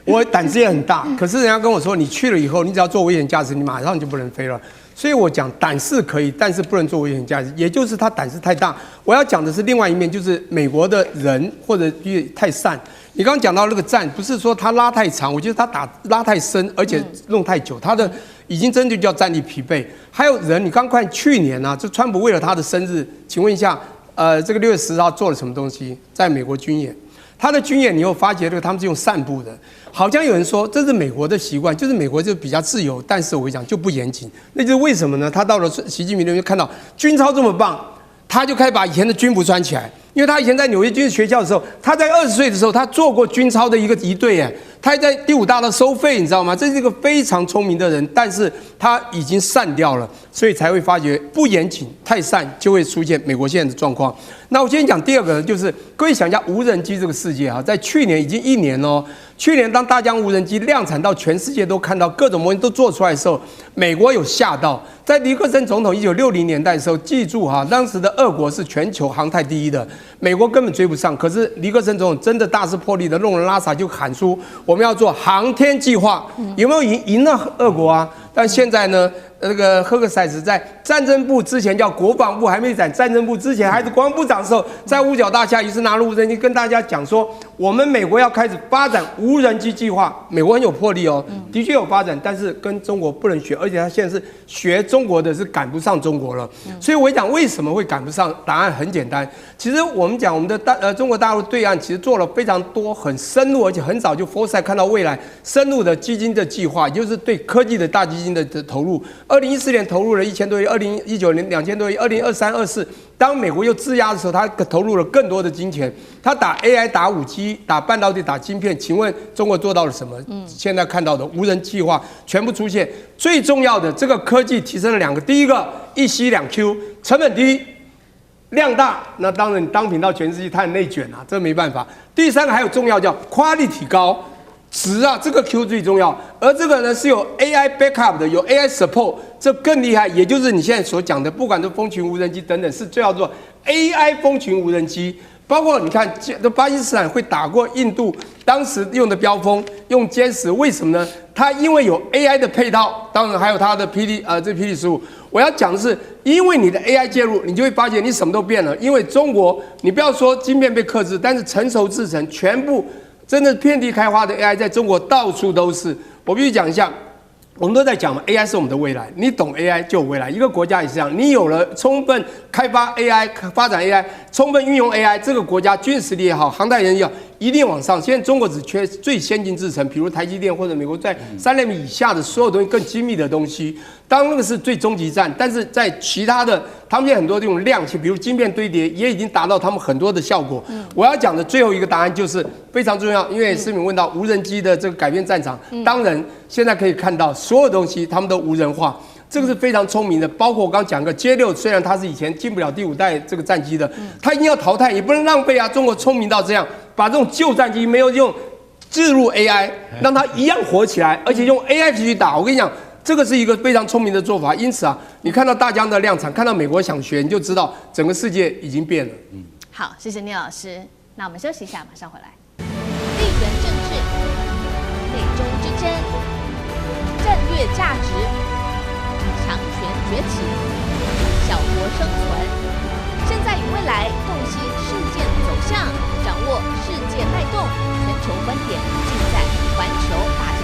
我膽子也很大。可是人家跟我說，你去了以後，你只要做危險駕駛，你馬上就不能飛了。所以我講膽識可以，但是不能做危險駕駛，也就是他膽識太大。我要講的是另外一面，就是美國的人或者太散。你剛剛講到那個站，不是說他拉太長，我覺得他拉太深，而且弄太久，他的已經真的叫戰力疲憊。還有人，你剛看去年啊，這川普為了他的生日，請問一下，這個6月10號做了什麼東西？在美國軍演，他的軍演你又發覺這個他們是用散步的，好像有人說這是美國的習慣，就是美國就比較自由，但是我跟你講就不嚴謹，那就是為什麼呢？他到了習近平那邊看到軍操這麼棒，他就開始把以前的軍服穿起來。因為他以前在紐約軍事學校的時候，他在20歲的時候，他做過軍操的一隊，哎，他還在第5大道收費，你知道嗎？這是一個非常聰明的人，但是他已經散掉了，所以才會發覺不嚴謹、太散就會出現美國現在的狀況。那我今天講第二個，就是各位想一下無人機這個世界啊，在去年已經1年哦。去年當大疆無人機量產到全世界都看到各種模型都做出來的時候，美國有嚇到。在尼克森總統1960年代的時候，記住哈，當時的俄國是全球航太第一的，美國根本追不上。可是尼克森總統真的大肆破例的弄了拉薩，就喊出我們要做航天計劃，有沒有贏了俄國啊？但現在呢？那個赫克塞斯在戰爭部之前叫國防部，還沒轉戰爭部之前還是國防部長的時候，在五角大廈於是拿了無人機跟大家講說，我們美國要開始發展無人機計劃。美國很有魄力哦，的確有發展，但是跟中國不能學，而且他現在是學中國的，是趕不上中國了。所以我講為什麼會趕不上，答案很簡單。其實我們講我們的中國大陸對岸其實做了非常多很深入，而且很早就 foresight 看到未來深入的基金的計劃，也就是對科技的大基金的投入。2014年投入了1000多億，2019年2000多億，2023、24，當美國又質押的時候，他投入了更多的金錢。他打 AI、打5G、打半導體、打晶片。請問中國做到了什麼？現在看到的無人計劃全部出現。最重要的，這個科技提升了2個，第一個一 C 2 Q， 成本低，量大。那當然你當品到全世界，它很內捲啊，這沒辦法。第3個還有重要叫 quality 高。值啊，這個 Q 最重要，而這個呢是有 AI backup 的，有 AI support， 這更厲害。也就是你現在所講的，不管是蜂群無人機等等，是最要做 AI 蜂群無人機。包括你看，這巴基斯坦會打過印度，當時用的標風，用殲10，為什麼呢？它因為有 AI 的配套，當然還有它的這霹靂15。我要講的是，因為你的 AI 介入，你就會發現你什麼都變了。因為中國，你不要說晶片被克制，但是成熟製程全部。真的遍地開花的 AI 在中國到處都是。我必須講一下，我們都在講嘛 ，AI 是我們的未來。你懂 AI 就有未來。一個國家也是這樣，你有了充分開發 AI、發展 AI、充分運用 AI，這個國家軍事實力也好，航太人也好，一定往上。現在中國只缺最先進製程，比如台積電或者美國在3納米以下的所有東西更精密的東西。當那個是最終極戰，但是在其他的，他們現在很多這種量器，比如晶片堆疊，也已經達到他們很多的效果。我要講的最後一個答案就是非常重要，因為思敏問到無人機的這個改變戰場，當然現在可以看到所有東西他們都無人化，這個是非常聰明的。包括我剛講個 J6，雖然它是以前進不了第5代這個戰機的，它一定要淘汰，也不能浪費啊。中國聰明到這樣，把這種舊戰機沒有用置入 AI， 讓它一樣活起來，而且用 AI 去打。我跟你講。這個是一個非常聰明的做法，因此啊，你看到大疆的量產，看到美國想學，你就知道整個世界已經變了。好，謝謝聶老師。那我們休息一下，馬上回來。地緣政治、美中之爭、戰略價值、強權崛起、小國生存，現在與未來洞悉事件走向，掌握世界脈動，全球觀點，盡在環球大戰。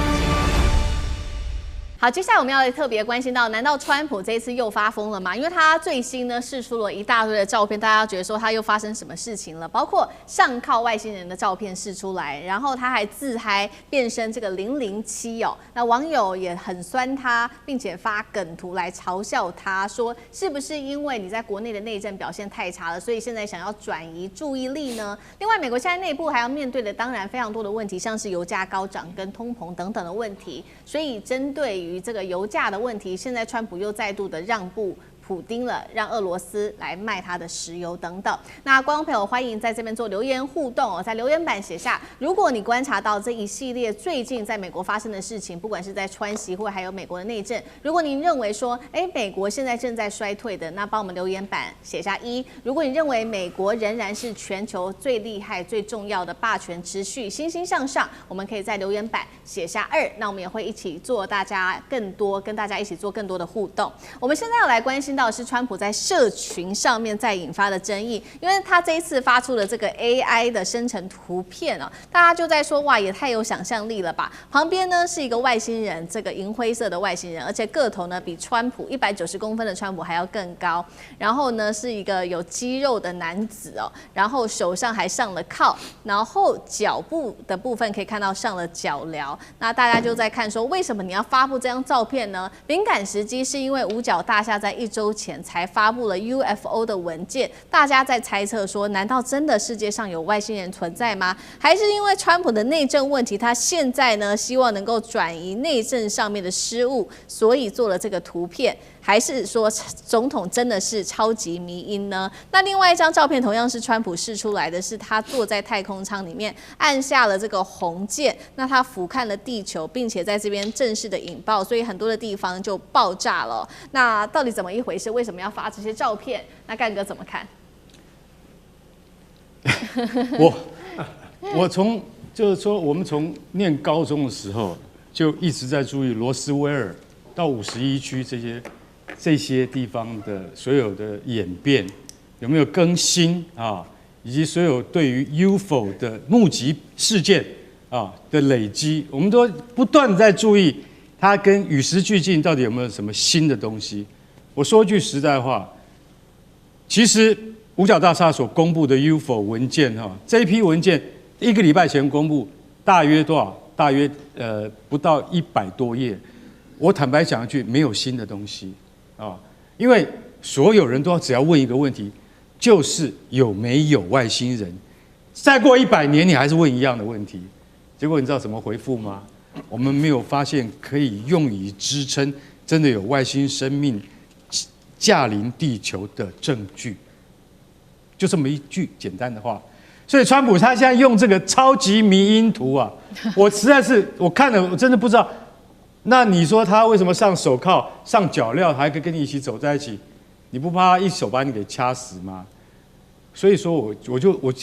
好，接下來我們要特別關心到，難道川普這一次又發瘋了嗎？因為他最新呢釋出了一大堆的照片，大家覺得說他又發生什麼事情了？包括上靠外星人的照片釋出來，然後他還自嗨變身這個007哦。那網友也很酸他，並且發梗圖來嘲笑他，說是不是因為你在國內的內政表現太差了，所以現在想要轉移注意力呢？另外，美國現在內部還要面對的當然非常多的問題，像是油價高漲跟通膨等等的問題，所以針對於這個油價的問題，現在川普又再度的讓步普丁了，讓俄羅斯來賣它的石油等等。那觀眾朋友歡迎在這邊做留言互動哦，在留言板寫下，如果你觀察到這一系列最近在美國發生的事情，不管是在川習會還有美國的內政，如果您認為說，美國現在正在衰退的，那幫我們留言板寫下1；如果你認為美國仍然是全球最厲害、最重要的霸權，持續欣欣向上，我們可以在留言板寫下2。那我們也會一起做跟大家一起做更多的互動。我們现在要來關心到的是川普在社群上面在引發的爭議，因為他這一次發出了這個 AI 的生成圖片哦，大家就在說哇，也太有想象力了吧！旁邊呢是一個外星人，這個銀灰色的外星人，而且個頭呢比川普190公分的川普還要更高，然後呢是一個有肌肉的男子哦，然後手上還上了銬，然後腳部的部分可以看到上了腳鐐。那大家就在看說，為什麼你要發布這張照片呢？敏感時機是因為五角大廈在1週前才發布了 UFO 的文件，大家在猜測說，難道真的世界上有外星人存在嗎？還是因為川普的內政問題，他現在呢希望能夠轉移內政上面的失誤，所以做了這個圖片？還是說總統真的是超級迷因呢？那另外一張照片同樣是川普釋出來的，是他坐在太空艙裡面按下了這個紅鍵，那他俯瞰了地球，並且在這邊正式的引爆，所以很多的地方就爆炸了。那到底怎麼一回事？為什麼要發這些照片？那幹哥怎麼看？我從就是說，我們從念高中的時候就一直在注意羅斯威爾到51區這些地方的所有的演變有沒有更新啊，以及所有對於 UFO 的目擊事件啊的累積，我們都不斷在注意它跟與時俱進到底有沒有什麼新的東西。我說句實在話，其實五角大廈所公布的 UFO 文件哈，這一批文件1個禮拜前公布，大約多少？大約不到100多頁。我坦白講一句，沒有新的東西。因為所有人都只要問一個問題，就是有沒有外星人？再過100年，你還是問一樣的問題，結果你知道怎麼回復嗎？我們沒有發現可以用以支撐真的有外星生命駕臨地球的證據，就這麼一句簡單的話。所以川普他現在用這個超級迷因圖啊，我實在是我看了，我真的不知道。那你說他為什麼上手銬、上腳鐐，還可以跟你一起走在一起？你不怕他一手把你給掐死嗎？所以说我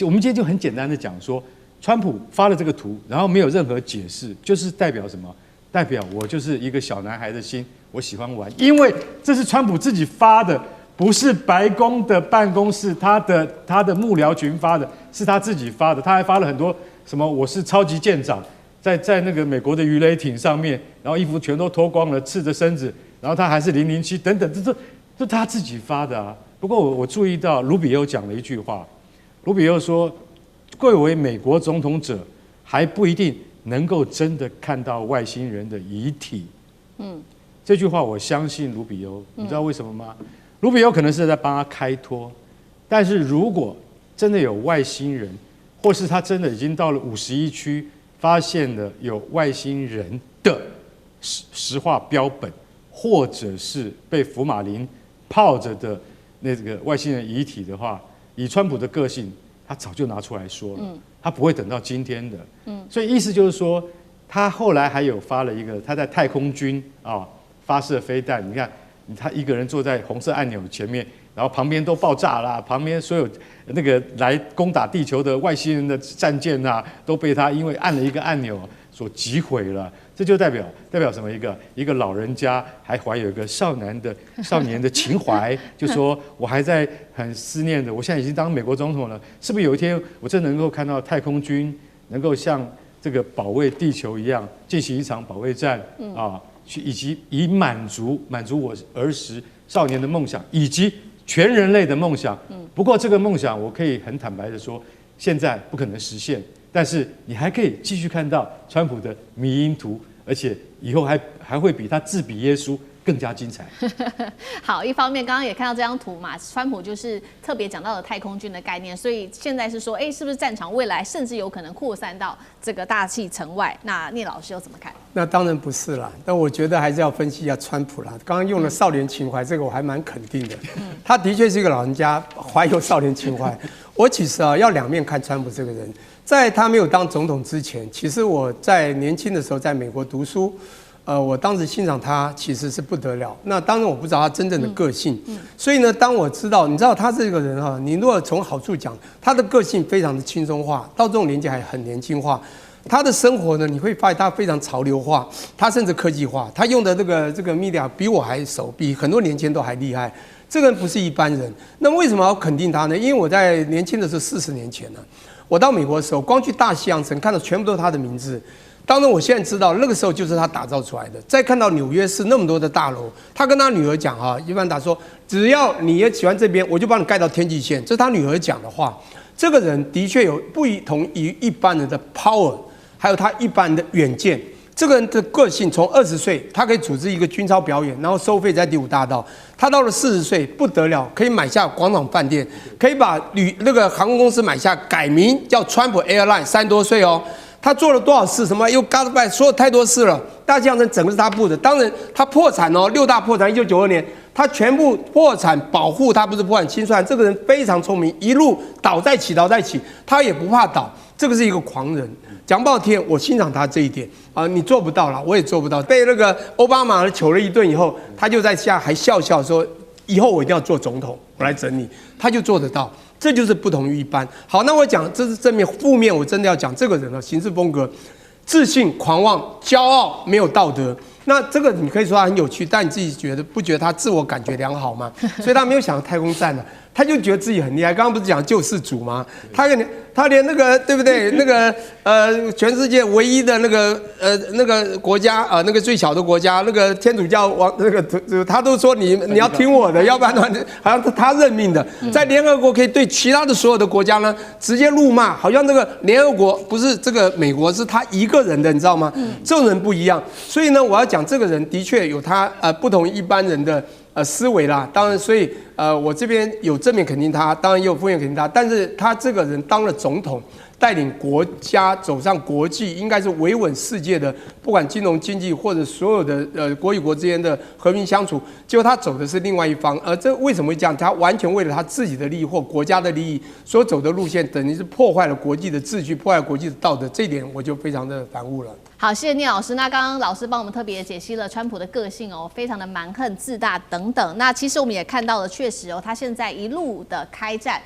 們今天就很簡單的講說，川普發了這個圖，然後沒有任何解釋，就是代表什麼？代表我就是一個小男孩的心，我喜歡玩，因為這是川普自己發的，不是白宮的辦公室他的幕僚群發的，是他自己發的。他還發了很多什麼我是超級艦長。在那個美國的魚雷艇上面，然後衣服全都脫光了，赤着身子，然後他還是007等等，這他自己發的啊。不過我注意到盧比歐講了一句話，盧比歐說，貴為美國總統者還不一定能夠真的看到外星人的遺體。這句話我相信盧比歐，你知道為什麼嗎？盧比歐可能是在幫他開脫，但是如果真的有外星人，或是他真的已經到了51區。發現了有外星人的石化標本，或者是被福馬林泡着的那個外星人遺體的話，以川普的個性，他早就拿出來說了，他不會等到今天的。所以意思就是說，他後來還有發了一個他在太空軍發射飛彈，你看他一個人坐在紅色按鈕前面，然後旁邊都爆炸啦，旁邊所有那個來攻打地球的外星人的戰艦啊，都被他因為按了一個按鈕所擊毀了。這就代表什麼？一個老人家還懷有一個少年的情懷，就說我還在很思念的，我現在已經當美國總統了，是不是有一天我真的能夠看到太空軍能夠像這個保衛地球一樣進行一場保衛戰啊？以及以滿足我兒時少年的夢想，以及全人類的夢想。不過這個夢想，我可以很坦白的說，現在不可能實現。但是你還可以繼續看到川普的迷因圖，而且以後還會比他自比耶穌更加精彩。好，一方面剛剛也看到這張圖嘛，川普就是特別講到了太空軍的概念，所以現在是說，是不是戰場未來甚至有可能擴散到這個大氣層外？那聶老師又怎麼看？那當然不是啦，但我覺得還是要分析一下川普啦。剛剛用了少年情懷，這個我還蠻肯定的。他的確是一個老人家，懷有少年情懷。我其實啊，要兩面看川普這個人。在他沒有當總統之前，其實我在年輕的時候在美國讀書，我當時欣賞他其實是不得了。那當然我不知道他真正的個性，所以呢，當我知道，你知道他這個人哈，你如果從好處講，他的個性非常的輕鬆化，到這種年紀還很年輕化。他的生活呢，你會發現他非常潮流化，他甚至科技化，他用的這個 media 比我還熟，比很多年前都還厲害。這個人不是一般人。那為什麼要肯定他呢？因為我在年輕的時候，40年前呢，我到美國的時候，光去大西洋城看到全部都是他的名字。當然，我現在知道那個時候就是他打造出來的。再看到紐約市那麼多的大樓，他跟他女兒講哈，伊萬達說，只要你也喜歡這邊，我就幫你蓋到天際線。這是他女兒講的話。這個人的確有不同於一般人的 power。還有他一般的遠見，這個人的個性從20歲，他可以組織一個軍操表演，然後收費在第5大道。他到了40歲不得了，可以買下廣場飯店，可以把那個航空公司買下，改名叫川普 Airline。30多歲哦，他做了多少事？什麼又 Godby 說了太多事了。大西洋城整個是他布的。當然他破產哦，6大破產，1992年他全部破產保護，他不是破產清算。這個人非常聰明，一路倒再起，他也不怕倒。這個是一個狂人。講不好聽，我欣賞他這一點啊，你做不到啦，我也做不到。被那個奧巴馬糗了一頓以後，他就在下還笑笑說，以後我一定要做總統，我來整你，他就做得到。這就是不同於一般。好，那我講這是正面，負面我真的要講這個人的行事風格，自信、狂妄、驕傲，沒有道德。那這個你可以說他很有趣，但你自己不覺得他自我感覺良好嗎？所以他沒有想到太空站了。他就覺得自己很厲害，剛剛不是講救世主嗎？他連那個對不對？那個全世界唯一的那個國家那個最小的國家，那個天主教王那個他都說你要聽我的，要不然的話好像是他任命的。在聯合國可以對其他的所有的國家呢直接辱罵，好像這個聯合國不是這個美國是他一個人的，你知道嗎？這種人不一樣。所以呢，我要講這個人的確有他不同於一般人的。思維啦，當然，所以我這邊有正面肯定他，當然也有負面肯定他。但是他這個人當了總統，帶領國家走上國際，應該是維穩世界的，不管金融經濟或者所有的國與國之間的和平相處。結果他走的是另外一方，這為什麼會這樣？他完全為了他自己的利益或國家的利益所走的路線，等於是破壞了國際的秩序，破壞國際的道德。這一點我就非常的反悟了。好，謝謝聶老師。那剛剛老師幫我們特別解析了川普的個性哦，非常的蠻橫、自大等等。那其實我們也看到了，確實哦，他現在一路的開戰，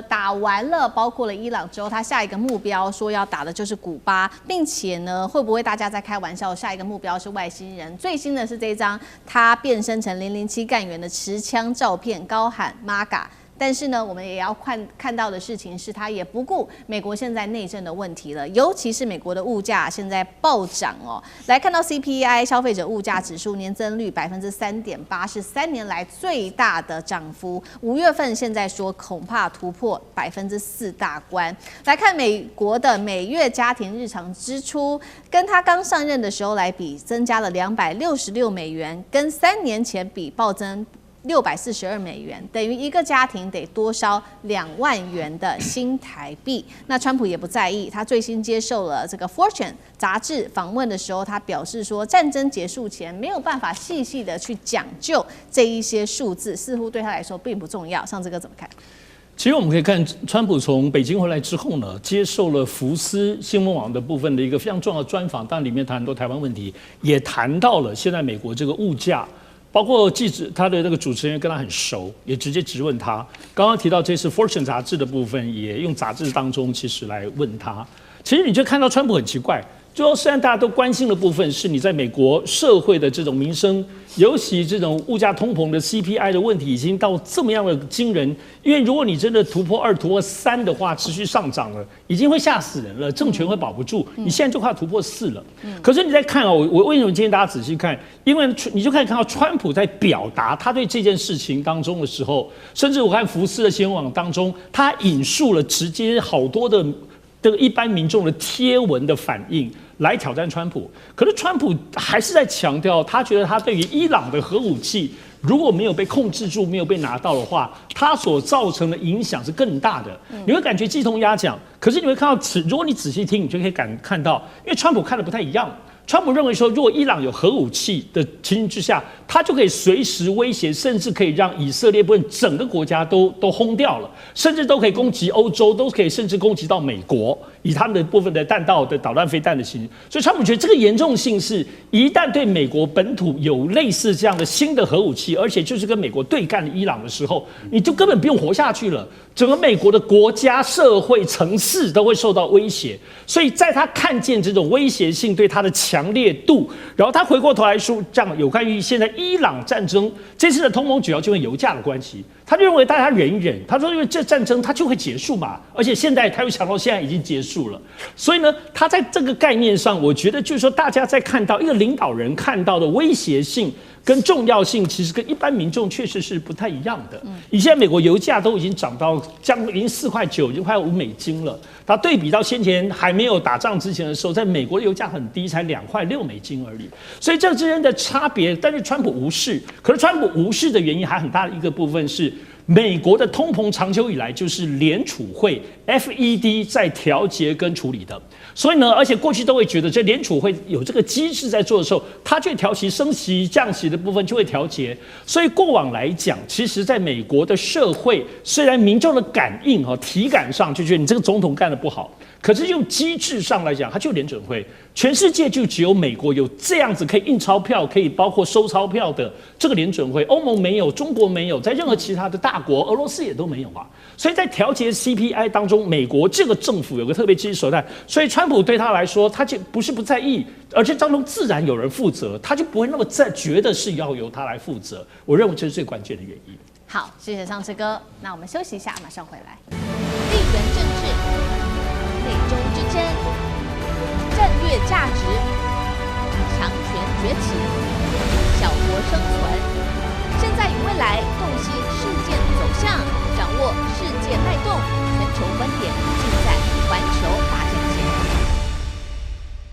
打完了包括了伊朗之後，他下一個目標說要打的就是古巴，並且呢，會不會大家在開玩笑？下一個目標是外星人。最新的是這一張他變身成007幹員的持槍照片，高喊 MAGA。但是呢，我們也要看到的事情是，他也不顧美國現在內政的問題了，尤其是美國的物價現在暴漲哦。來看到 CPI 消費者物價指數年增率3.8%，是3年來最大的漲幅。5月份現在說恐怕突破4%大關。來看美國的每月家庭日常支出，跟他剛上任的時候來比，增加了$266美元，跟3年前比暴增$642美元，等於一個家庭得多燒2萬元的新台幣。那川普也不在意，他最新接受了這個 Fortune 雜誌訪問的時候，他表示說，戰爭結束前沒有辦法細細的去講究這一些數字，似乎對他來說並不重要。像這個怎麼看？其實我們可以看，川普從北京回來之後呢，接受了福斯新聞網的部分的一個非常重要的專訪，當然裡面談很多台灣問題，也談到了現在美國這個物價。包括記者，他的那個主持人跟他很熟，也直接質問他。剛剛提到這次 Fortune 雜誌的部分，也用雜誌當中其實來問他。其實你就看到川普很奇怪，就說雖然大家都關心的部分是你在美國社會的這種民生，尤其這種物價通膨的 CPI 的問題已經到這麼樣的驚人。因為如果你真的突破2、突破3的話，持續上漲了，已經會嚇死人了，政權會保不住。你現在就快突破4了。可是你再看哦，我為什麼今天大家仔細看？因為你就可以看到川普在表達他對這件事情當中的時候，甚至我看福斯的新聞網當中，他引述了直接好多的這個一般民眾的貼文的反應來挑戰川普。可是川普還是在強調，他覺得他對於伊朗的核武器如果沒有被控制住，沒有被拿到的話，它所造成的影響是更大的。你會感覺雞同鴨講，可是你會看到，如果你仔細聽，你就可以看到，因為川普看的不太一樣。川普認為說，如果伊朗有核武器的情形之下，他就可以隨時威脅，甚至可以讓以色列部分整個國家都轟掉了，甚至都可以攻擊歐洲，都可以甚至攻擊到美國，以他們的部分的彈道的導彈飛彈的情形。所以川普覺得這個嚴重性是，一旦對美國本土有類似這樣的新的核武器，而且就是跟美國對幹的伊朗的時候，你就根本不用活下去了，整個美國的國家、社會、城市都會受到威脅。所以在他看見這種威脅性對他的強烈度，然後他回過頭來說，這樣有關於現在伊朗戰爭這次的通膨主要就因為油價的關係，他就認為大家忍一忍，他說因為這戰爭它就會結束嘛，而且現在他又想到現在已經結束了，所以呢，他在這個概念上，我覺得就是說大家在看到一個領導人看到的威脅性跟重要性，其實跟一般民眾確實是不太一樣的。以現在美國油價都已經漲到已經4.9塊，已經快$5了。它對比到先前還沒有打仗之前的時候，在美國的油價很低，才$2.6而已。所以這之間的差別，但是川普無視。可是川普無視的原因還很大的一個部分是，美國的通膨長久以來就是聯儲會 FED 在調節跟處理的。所以呢，而且過去都會覺得，這聯儲會有這個機制在做的時候，它就會調息、升息、降息的部分就會調節。所以過往來講，其實在美國的社會，雖然民眾的感應體感上就覺得你這個總統幹得不好，可是用機制上來講，它就聯準會。全世界就只有美國有這樣子可以印鈔票、可以包括收鈔票的這個聯準會，歐盟沒有，中國沒有，在任何其他的大國，俄羅斯也都沒有啊。所以在調節 CPI 當中，美國這個政府有個特別機制手段，所以川普對他來說，他就不是不在意，而且當中自然有人負責，他就不會那麼覺得是要由他來負責。我認為這是最關鍵的原因。好，謝謝上次哥，那我們休息一下，馬上回來。地緣政治、美中之爭、戰略價值、強權崛起、小國生存，現在與未來洞悉事件走向，掌握世界脈動，全球觀點盡在環球大戰線。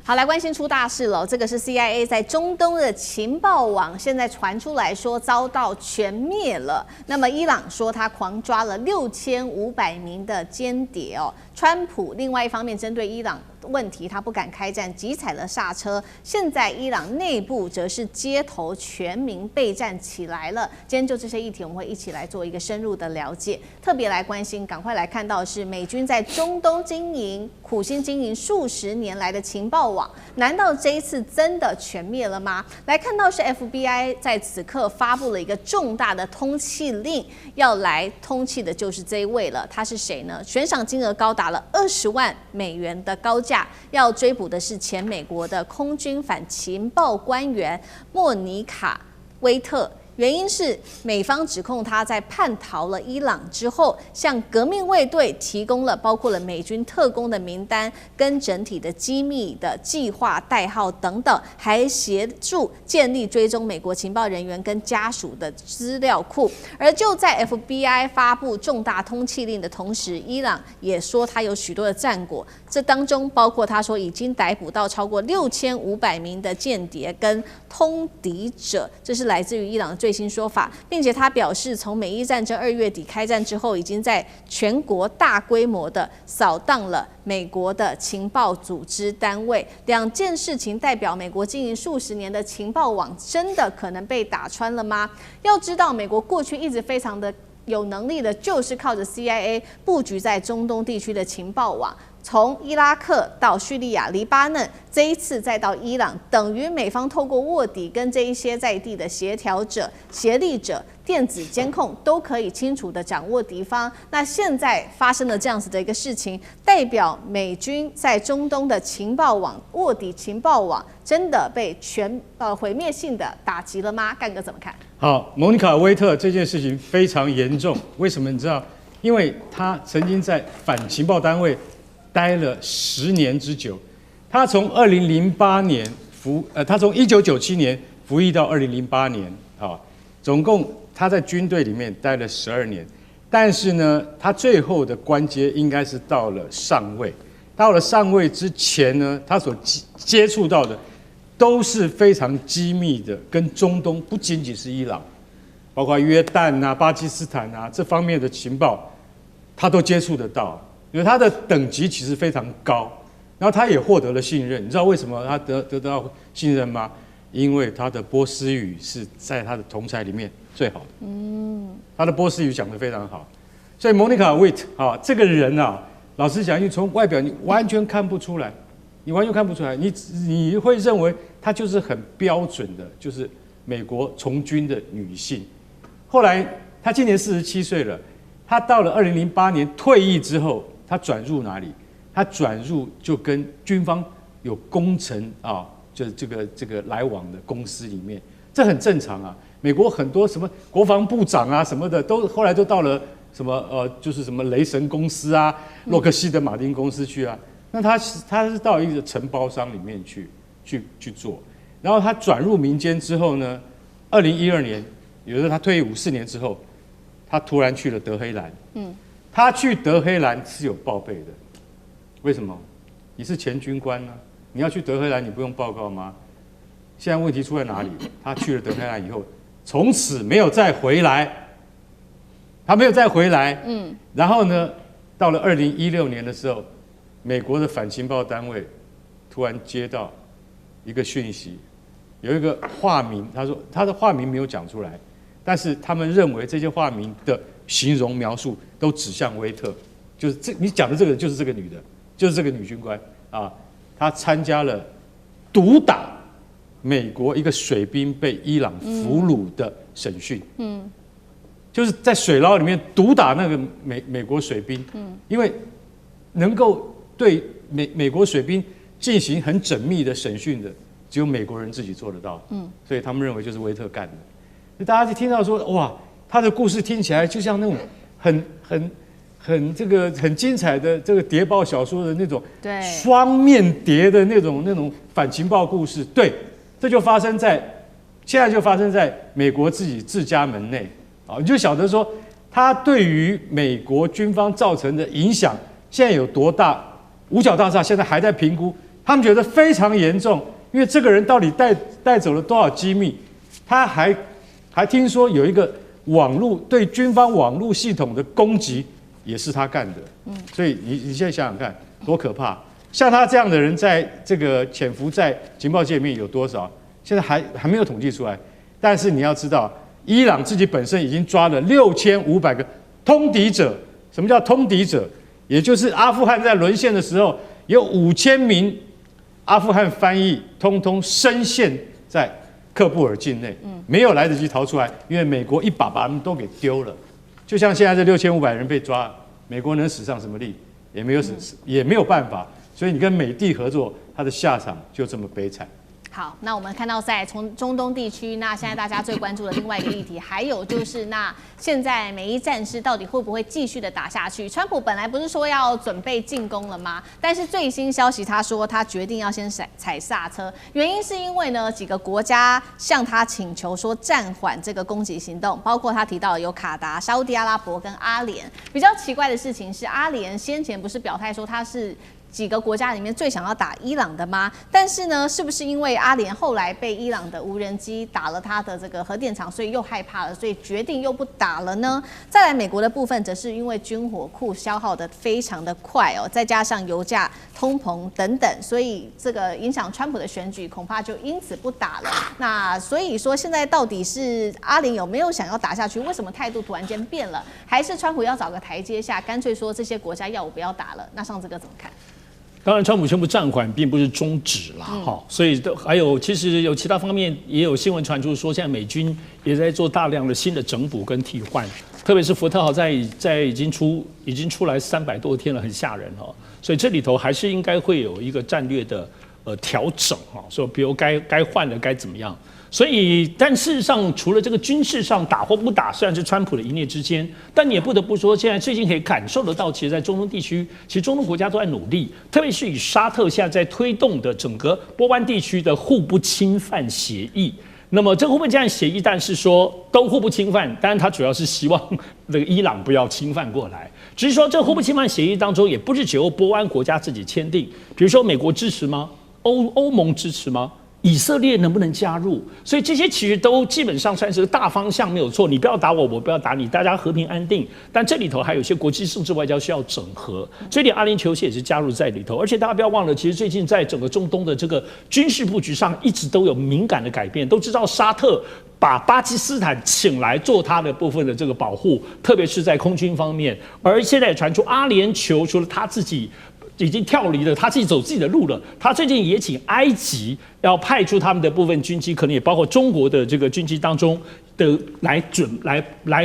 好，來關心出大事了，這個是 CIA 在中東的情報網，現在傳出來說遭到全滅了。那麼伊朗說他狂抓了6500名的間諜哦。川普另外一方面針對伊朗問題，他不敢開戰，急踩了剎車。現在伊朗內部則是街頭全民備戰起來了。今天就這些議題，我們會一起來做一個深入的了解，特別來關心，趕快來看到的是美軍在中東苦心經營數十年來的情報網，難道這一次真的全滅了嗎？來看到是 FBI 在此刻發布了一個重大的通緝令，要來通緝的就是這一位了。他是誰呢？懸賞金額高達了20萬美元的高價，要追捕的是前美國的空軍反情報官員莫妮卡·威特。原因是美方指控他在叛逃了伊朗之後，向革命衛隊提供了包括了美軍特工的名單跟整體的機密的計劃代號等等，還協助建立追蹤美國情報人員跟家屬的資料庫。而就在 FBI 發布重大通緝令的同時，伊朗也說他有許多的戰果，這當中包括他說已經逮捕到超過6500名的間諜跟通敵者，這是來自於伊朗的最新說法，並且他表示，從美伊戰爭2月底開戰之後，已經在全國大規模的掃蕩了美國的情報組織單位。兩件事情代表美國經營數十年的情報網真的可能被打穿了嗎？要知道，美國過去一直非常的有能力的，就是靠着 CIA 布局在中東地區的情報網。從伊拉克到敘利亞、黎巴嫩，這一次再到伊朗，等於美方透過臥底跟這一些在地的協調者、協力者、電子監控，都可以清楚地掌握敵方。那現在發生了這樣子的一個事情，代表美軍在中東的情報網、臥底情報網真的被毀滅性的打擊了嗎？幹哥怎麼看？好，莫妮卡·威特這件事情非常嚴重，為什麼你知道？因為他曾經在反情報單位待了10年之久，他從2008年他從1997年服役到2008年，總共他在軍隊裡面待了12年，但是呢，他最後的官階應該是到了上尉。到了上尉之前呢，他所接觸到的都是非常機密的，跟中東不僅僅是伊朗，包括約旦啊、巴基斯坦啊這方面的情報，他都接觸得到。因為他的等級其實非常高，然後他也獲得了信任。你知道為什麼他得到信任嗎？因為他的波斯語是在他的同儕裡面最好的。他的波斯語講得非常好。所以 Monica Witt 啊，這個人啊，老實講，你從外表你完全看不出來，你會認為她就是很標準的，就是美國從軍的女性。後來她今年47歲了，她到了2008年退役之後，她轉入哪裡？她轉入就跟軍方有工程啊，就是這個來往的公司裡面，這很正常啊。美國很多什麼國防部長啊什麼的，後來都到了。什麼就是什麼雷神公司啊，洛克希德馬丁公司去啊，那他是到一個承包商裡面去做，然後他轉入民間之後呢，2012年，也就是他退役54年之後，他突然去了德黑蘭。他去德黑蘭是有報備的，為什麼？你是前軍官啊，你要去德黑蘭，你不用報告嗎？現在問題出在哪裡？他去了德黑蘭以後，從此沒有再回來。他沒有再回來，然後呢，到了2016年的时候，美國的反情報單位突然接到一個訊息，有一個化名，他說他的化名沒有講出來，但是他們認為這些化名的形容描述都指向威特，就是你講的這個就是這個女的，就是這個女軍官啊，她參加了毒打美國一個水兵被伊朗俘虜的審訊。就是在水牢裡面毒打那個美國水兵，因為能夠對美國水兵進行很縝密的審訊的，只有美國人自己做得到，所以他們認為就是威特幹的。大家就聽到說，哇，他的故事聽起來就像那種很精彩的這個諜報小說的那種雙面諜的那種反情報故事。對，這就現在就發生在美國自家門內。你就曉得說，他對於美國軍方造成的影響現在有多大？五角大廈現在還在評估，他們覺得非常嚴重，因為這個人到底帶走了多少機密？他還聽說有一個對軍方網絡系統的攻擊也是他幹的。所以你現在想想看，多可怕！像他這樣的人，在這個潛伏在情報界裡面有多少？現在還沒有統計出來。但是你要知道，伊朗自己本身已經抓了6500個通敵者。什麼叫通敵者？也就是阿富汗在淪陷的時候，有5000名阿富汗翻譯通通深陷在喀布爾境內，沒有來得及逃出來，因為美國一把他們都給丟了。就像現在這6500人被抓，美國能使上什麼力？也沒有辦法。所以你跟美帝合作，它的下場就這麼悲慘。好，那我們看到在中東地區，那現在大家最關注的另外一個議題，還有就是那現在美伊戰事到底會不會繼續的打下去？川普本來不是說要準備進攻了嗎？但是最新消息他說他決定要先踩剎車，原因是因為呢幾個國家向他請求說暫緩這個攻擊行動，包括他提到有卡達、沙烏地阿拉伯跟阿聯。比較奇怪的事情是，阿聯先前不是表態說他是幾個國家裡面最想要打伊朗的嗎？但是呢，是不是因為阿聯後來被伊朗的無人機打了他的這個核電廠，所以又害怕了，所以決定又不打了呢？再來，美國的部分則是因為軍火庫消耗得非常的快哦，再加上油價、通膨等等，所以這個影響川普的選舉，恐怕就因此不打了。那所以說，現在到底是阿聯有沒有想要打下去？為什麼態度突然間變了？還是川普要找個台階下，乾脆說這些國家要我不要打了？那上這個怎麼看？當然，川普宣布暫緩並不是終止啦，所以還有其實有其他方面也有新聞傳出說，現在美軍也在做大量的新的整補跟替換，特別是福特號在已經出來300多天了，很嚇人哦，所以這裡頭還是應該會有一個戰略的調整哈，說比如該換的該怎麼樣。所以，但事實上，除了這個軍事上打或不打，雖然是川普的一念之間，但你也不得不說，現在最近可以感受得到，其實，在中東地區，其實中東國家都在努力，特別是以沙特現在在推動的整個波灣地區的互不侵犯協議。那麼，這個互不侵犯協議，但是說都互不侵犯，當然它主要是希望這個伊朗不要侵犯過來。只是說，這個互不侵犯協議當中，也不是只有波灣國家自己簽訂，比如說美國支持嗎？歐盟支持嗎？以色列能不能加入？所以這些其實都基本上算是個大方向，沒有錯。你不要打我，我不要打你，大家和平安定。但這裡頭還有一些國際政治外交需要整合，所以連阿聯酋也是加入在裡頭。而且大家不要忘了，其實最近在整個中東的這個軍事布局上，一直都有敏感的改變。都知道沙特把巴基斯坦請來做他的部分的這個保護，特別是在空軍方面。而現在也傳出阿聯酋除了他自己已經跳離了，他自己走自己的路了。他最近也請埃及要派出他們的部分軍機，可能也包括中國的這個軍機當中的來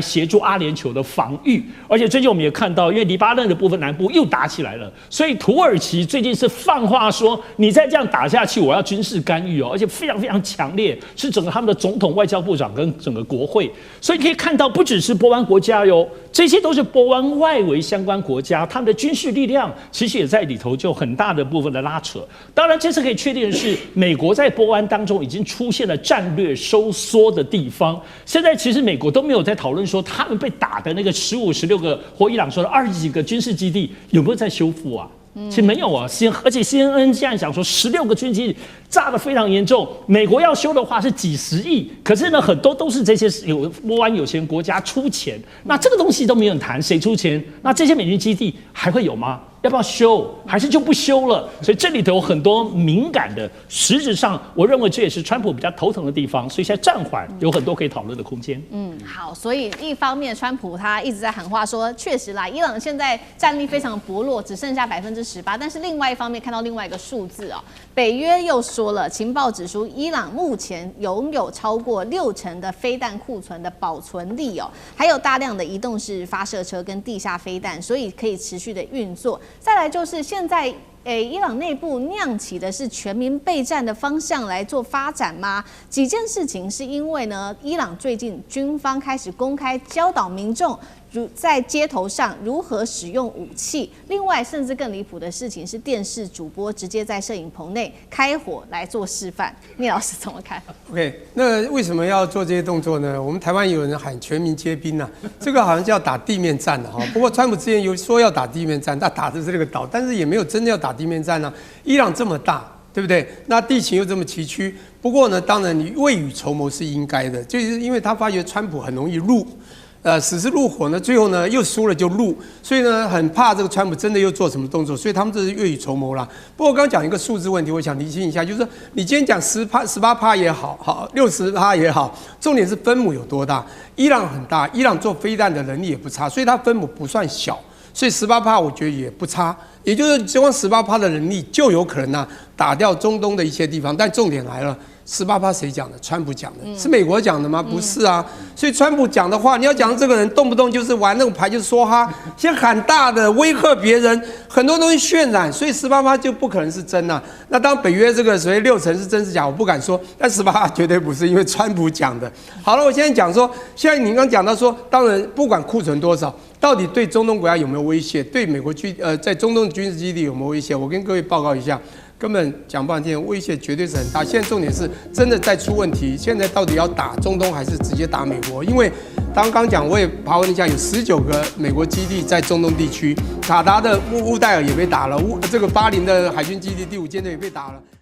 協助阿聯酋的防禦。而且最近我們也看到，因為黎巴嫩的部分南部又打起来了，所以土耳其最近是放話說，你再這樣打下去，我要軍事干預哦，而且非常非常強烈，是整個他們的總統、外交部長跟整個國會。所以可以看到，不只是波灣國家喲，這些都是波灣外圍相關國家，他們的軍事力量其實也在裡頭就很大的部分的拉扯。當然，這次可以確定的是，美國在波灣當中已經出現了戰略收縮的地方。現在其實美國都沒有在討論說他們被打的那個15、16個，或伊朗說的20幾個軍事基地有沒有在修復啊？其實沒有啊，而且 CNN 現在講說16個軍機炸得非常嚴重，美國要修的話是幾十億，可是呢很多都是這些波灣有錢國家出錢，那這個東西都沒有人談，誰出錢？那這些美軍基地還會有嗎？要不要修？還是就不修了？所以這裡頭有很多敏感的，實質上我認為這也是川普比較頭疼的地方，所以現在暫緩有很多可以討論的空間。好，所以一方面川普他一直在喊話說，確實啦，伊朗現在戰力非常薄弱，只剩下18%，但是另外一方面看到另外一個數字哦，北約又說了，情報指出伊朗目前擁有超過60%的飛彈庫存的保存力哦，還有大量的移動式發射車跟地下飛彈，所以可以持續的運作。再來就是現在，伊朗內部釀起的是全民備戰的方向來做發展嗎？幾件事情是因為呢，伊朗最近軍方開始公開教導民眾在街頭上如何使用武器。另外，甚至更離譜的事情是，電視主播直接在攝影棚內開火來做示範。聶老師怎麼看 ？OK， 那為什麼要做這些動作呢？我們台灣有人喊全民皆兵啊，這個好像就要打地面戰了哈。不過川普之前有說要打地面戰，他打的是這個島，但是也沒有真的要打地面戰啊。伊朗這麼大，對不對？那地形又這麼崎嶇，不過呢，當然你未雨綢繆是應該的，就是因為他發覺川普很容易入。死是入伙呢，最後呢又輸了就入，所以呢很怕這個川普真的又做什麼動作，所以他們這是未雨綢繆啦。不過我剛剛講一個數字問題，我想釐清一下，就是說你今天講18%也好，60%也好，重點是分母有多大。伊朗很大，伊朗做飛彈的能力也不差，所以它分母不算小，所以18%我覺得也不差。也就是只光18%的能力就有可能打掉中東的一些地方，但重点來了。18%誰講的？川普講的，是美國講的嗎？不是啊，所以川普講的話，你要講這個人動不動就是玩那種牌，就是說哈，先喊大的威嚇別人，很多東西渲染，所以18%就不可能是真啊。那當北約這個所謂60%是真是假，我不敢說，但18%絕對不是，因為川普講的。好了，我現在講說，現在你剛講到說，當然不管庫存多少，到底對中東國家有沒有威脅？對美國在中東的軍事基地有沒有威脅？我跟各位報告一下。根本講半天，威脅絕對是很大。現在重點是真的在出問題。現在到底要打中東還是直接打美國？因為剛講，我也爬文一下，有19個美國基地在中東地區，卡達的烏代爾也被打了，這個巴林的海軍基地第5艦隊也被打了。